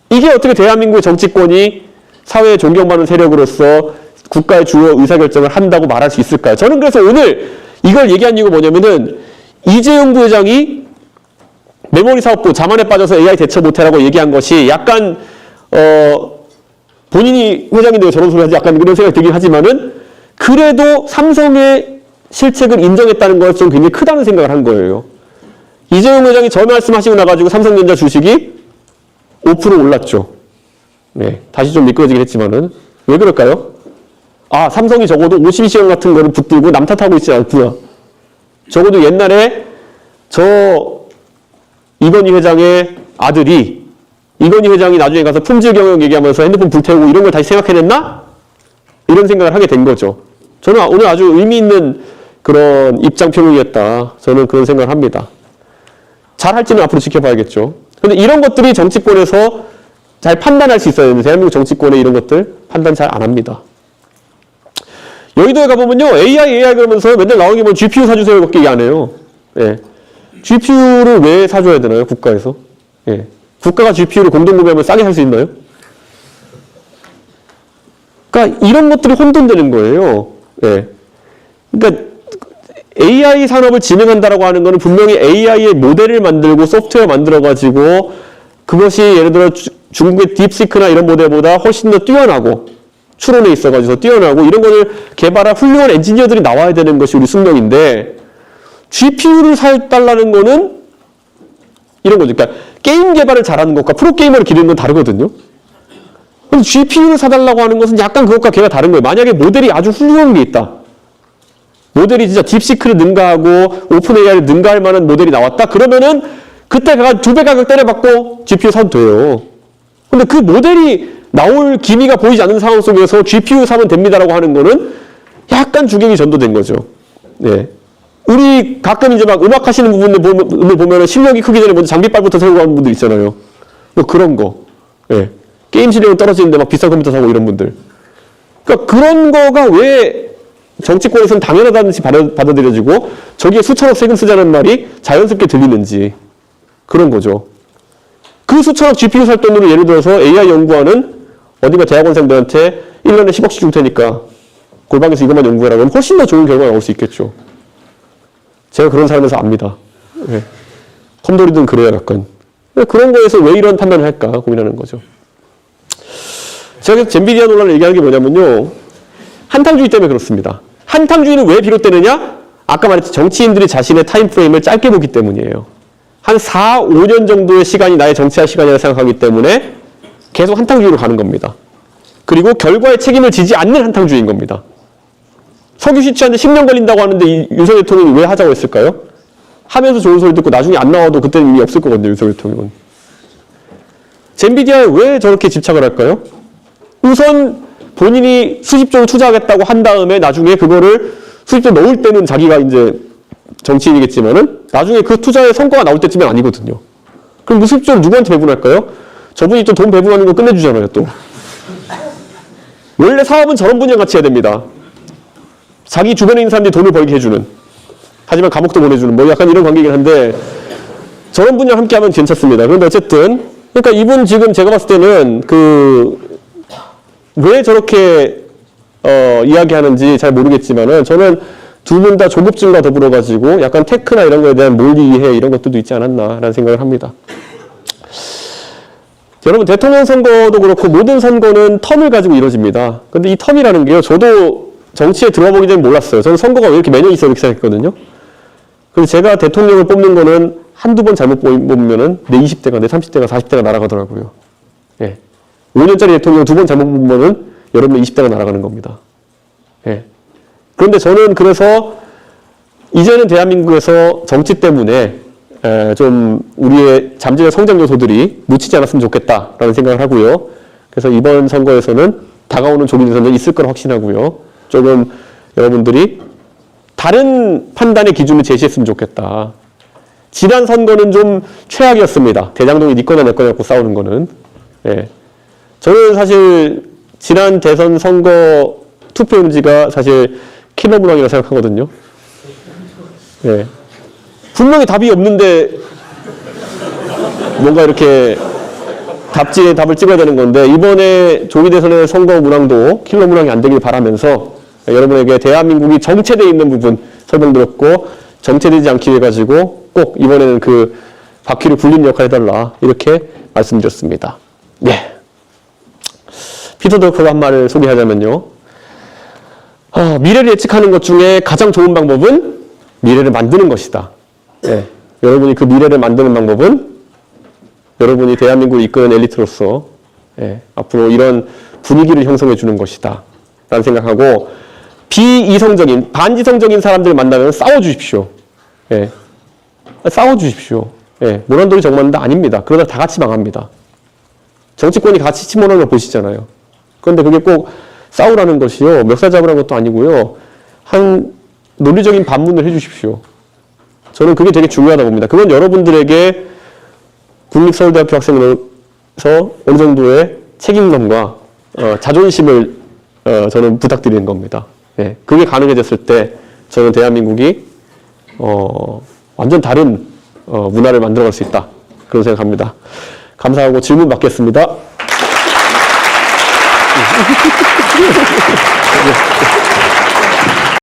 이게 어떻게 대한민국의 정치권이 사회에 존경받는 세력으로서 국가의 주요 의사결정을 한다고 말할 수 있을까요? 저는 그래서 오늘 이걸 얘기한 이유가 뭐냐면은 이재용 부회장이 메모리 사업부 자만에 빠져서 AI 대처 못해라고 얘기한 것이 약간 본인이 회장인데 저런 소리 하지 약간 그런 생각이 들긴 하지만은 그래도 삼성의 실책을 인정했다는 것은 좀 굉장히 크다는 생각을 한 거예요. 이재용 회장이 저 말씀하시고 나가지고 삼성전자 주식이 5% 올랐죠. 네, 다시 좀 미끄러지긴 했지만은 왜 그럴까요? 삼성이 적어도 52시간 같은 거를 붙들고 남 탓하고 있지 않구나. 적어도 옛날에 이건희 회장의 아들이 이건희 회장이 나중에 가서 품질 경영 얘기하면서 핸드폰 불태우고 이런 걸 다시 생각해냈나? 이런 생각을 하게 된 거죠. 저는 오늘 아주 의미 있는 그런 입장 표명이었다. 저는 그런 생각을 합니다. 잘할지는 앞으로 지켜봐야겠죠. 그런데 이런 것들이 정치권에서 잘 판단할 수 있어야 되는데 대한민국 정치권에 이런 것들 판단 잘 안 합니다. 여의도에 가보면요. AI 그러면서 맨날 나오는 게 뭐 GPU 사주세요 이렇게 얘기 안 해요. 예. GPU를 왜 사줘야 되나요? 국가에서? 예. 국가가 GPU를 공동구매하면 싸게 살 수 있나요? 그러니까 이런 것들이 혼돈되는 거예요. 예. 그러니까 AI 산업을 진행한다라고 하는 거는 분명히 AI의 모델을 만들고 소프트웨어 만들어가지고 그것이 예를 들어 중국의 딥시크나 이런 모델보다 훨씬 더 뛰어나고 추론에 있어가지고 뛰어나고 이런 거를 개발할 훌륭한 엔지니어들이 나와야 되는 것이 우리 숙명인데 GPU를 사달라는 거는 이런 거죠. 그러니까 게임 개발을 잘하는 것과 프로게이머를 기르는 건 다르거든요. 그럼 GPU를 사달라고 하는 것은 약간 그것과 걔가 다른 거예요. 만약에 모델이 아주 훌륭한 게 있다. 모델이 진짜 딥시크를 능가하고 오픈 AI를 능가할 만한 모델이 나왔다. 그러면은 그때 2배 가격 때려받고 GPU 사도 돼요. 근데 그 모델이 나올 기미가 보이지 않는 상황 속에서 GPU 사면 됩니다라고 하는 거는 약간 주객이 전도된 거죠. 네. 우리 가끔 이제 막 음악 하시는 부분을 보면 실력이 크기 전에 먼저 장비빨부터 세우고 하는 분들 있잖아요. 뭐 그런 거. 네. 게임 실력은 떨어지는데 막 비싼 컴퓨터 사고 이런 분들. 그러니까 그런 거가 왜 정치권에서는 당연하다는 듯이 받아들여지고 저기에 수천억 세금 쓰자는 말이 자연스럽게 들리는지 그런 거죠. 그 수천억 GPU 살 돈으로 예를 들어서 AI 연구하는 어딘가 대학원생들한테 1년에 10억씩 줄 테니까 골방에서 이것만 연구해라 그러면 훨씬 더 좋은 결과가 나올 수 있겠죠. 제가 그런 사람에서 압니다. 네. 컴돌이든 그래야 약간. 그런 거에서 왜 이런 판단을 할까 고민하는 거죠. 제가 젠비디아 논란을 얘기하는 게 뭐냐면요. 한탕주의 때문에 그렇습니다. 한탕주의는 왜 비롯되느냐? 아까 말했듯이 정치인들이 자신의 타임프레임을 짧게 보기 때문이에요. 한 4, 5년 정도의 시간이 나의 정치할 시간이라고 생각하기 때문에 계속 한탕주의로 가는 겁니다. 그리고 결과에 책임을 지지 않는 한탕주의인 겁니다. 석유 시추하는데 10년 걸린다고 하는데 윤석열 대통령이 왜 하자고 했을까요? 하면서 좋은 소리 듣고 나중에 안 나와도 그때는 의미 없을 거거든요. 윤석열 대통령은. 젠비디아에 왜 저렇게 집착을 할까요? 우선 본인이 수십조를 투자하겠다고 한 다음에 나중에 그거를 수십조 넣을 때는 자기가 이제 정치인이겠지만은 나중에 그 투자의 성과가 나올 때쯤은 아니거든요. 그럼 그 수십조를 누구한테 배분할까요? 저분이 또 돈 배분하는 거 끝내주잖아요, 또. 원래 사업은 저런 분이랑 같이 해야 됩니다. 자기 주변에 있는 사람들이 돈을 벌게 해주는. 하지만 감옥도 보내주는. 뭐 약간 이런 관계이긴 한데 저런 분이랑 함께 하면 괜찮습니다. 그런데 어쨌든 그러니까 이분 지금 제가 봤을 때는 왜 저렇게 이야기하는지 잘 모르겠지만은 저는 두 분 다 조급증과 더불어 가지고 약간 테크나 이런 거에 대한 몰이해 이런 것들도 있지 않았나라는 생각을 합니다. 여러분 대통령 선거도 그렇고 모든 선거는 텀을 가지고 이루어집니다. 근데 이 텀이라는 게요. 저도 정치에 들어가 보기 전에 몰랐어요. 저는 선거가 왜 이렇게 매년 있어 이렇게 생각했거든요. 그래서 제가 대통령을 뽑는 거는 한두 번 잘못 뽑으면은 내 20대가 내 30대가 40대가 날아가더라고요. 예. 5년짜리 대통령 두 번 잘못 뽑으면은 여러분의 20대가 날아가는 겁니다. 예. 그런데 저는 그래서 이제는 대한민국에서 정치 때문에 좀 우리의 잠재적 성장 요소들이 묻히지 않았으면 좋겠다라는 생각을 하고요. 그래서 이번 선거에서는 다가오는 조기 대선은 있을 걸 확신하고요. 조금 여러분들이 다른 판단의 기준을 제시했으면 좋겠다. 지난 선거는 좀 최악이었습니다. 대장동이 네 거냐 내 거냐 갖고 싸우는 거는. 예. 저는 사실 지난 대선 선거 투표용지가 사실 킬러 문항이라고 생각하거든요. 예. 분명히 답이 없는데 뭔가 이렇게 답지에 답을 찍어야 되는 건데 이번에 조기 대선의 선거 문항도 킬러 문항이 안 되길 바라면서 여러분에게 대한민국이 정체되어 있는 부분 설명드렸고 정체되지 않기 위해 가지고 꼭 이번에는 그 바퀴를 굴리는 역할을 해달라 이렇게 말씀드렸습니다. 예. 피터 드러커가 한 말을 소개하자면요. 미래를 예측하는 것 중에 가장 좋은 방법은 미래를 만드는 것이다. 예. 여러분이 그 미래를 만드는 방법은 여러분이 대한민국을 이끄는 엘리트로서 예. 앞으로 이런 분위기를 형성해 주는 것이다. 라는 생각하고 비이성적인, 반지성적인 사람들을 만나면 싸워주십시오. 예. 싸워주십시오. 예. 모란돌이 정말은 아닙니다. 그러다 다 같이 망합니다. 정치권이 같이 침몰하는 걸 보시잖아요. 그런데 그게 꼭 싸우라는 것이요. 멱살 잡으라는 것도 아니고요. 한 논리적인 반문을 해주십시오. 저는 그게 되게 중요하다고 봅니다. 그건 여러분들에게 국립서울대학교 학생으로서 어느 정도의 책임감과 자존심을 저는 부탁드리는 겁니다. 예, 그게 가능해졌을 때 저는 대한민국이 완전 다른 문화를 만들어갈 수 있다. 그런 생각합니다. 감사하고 질문 받겠습니다.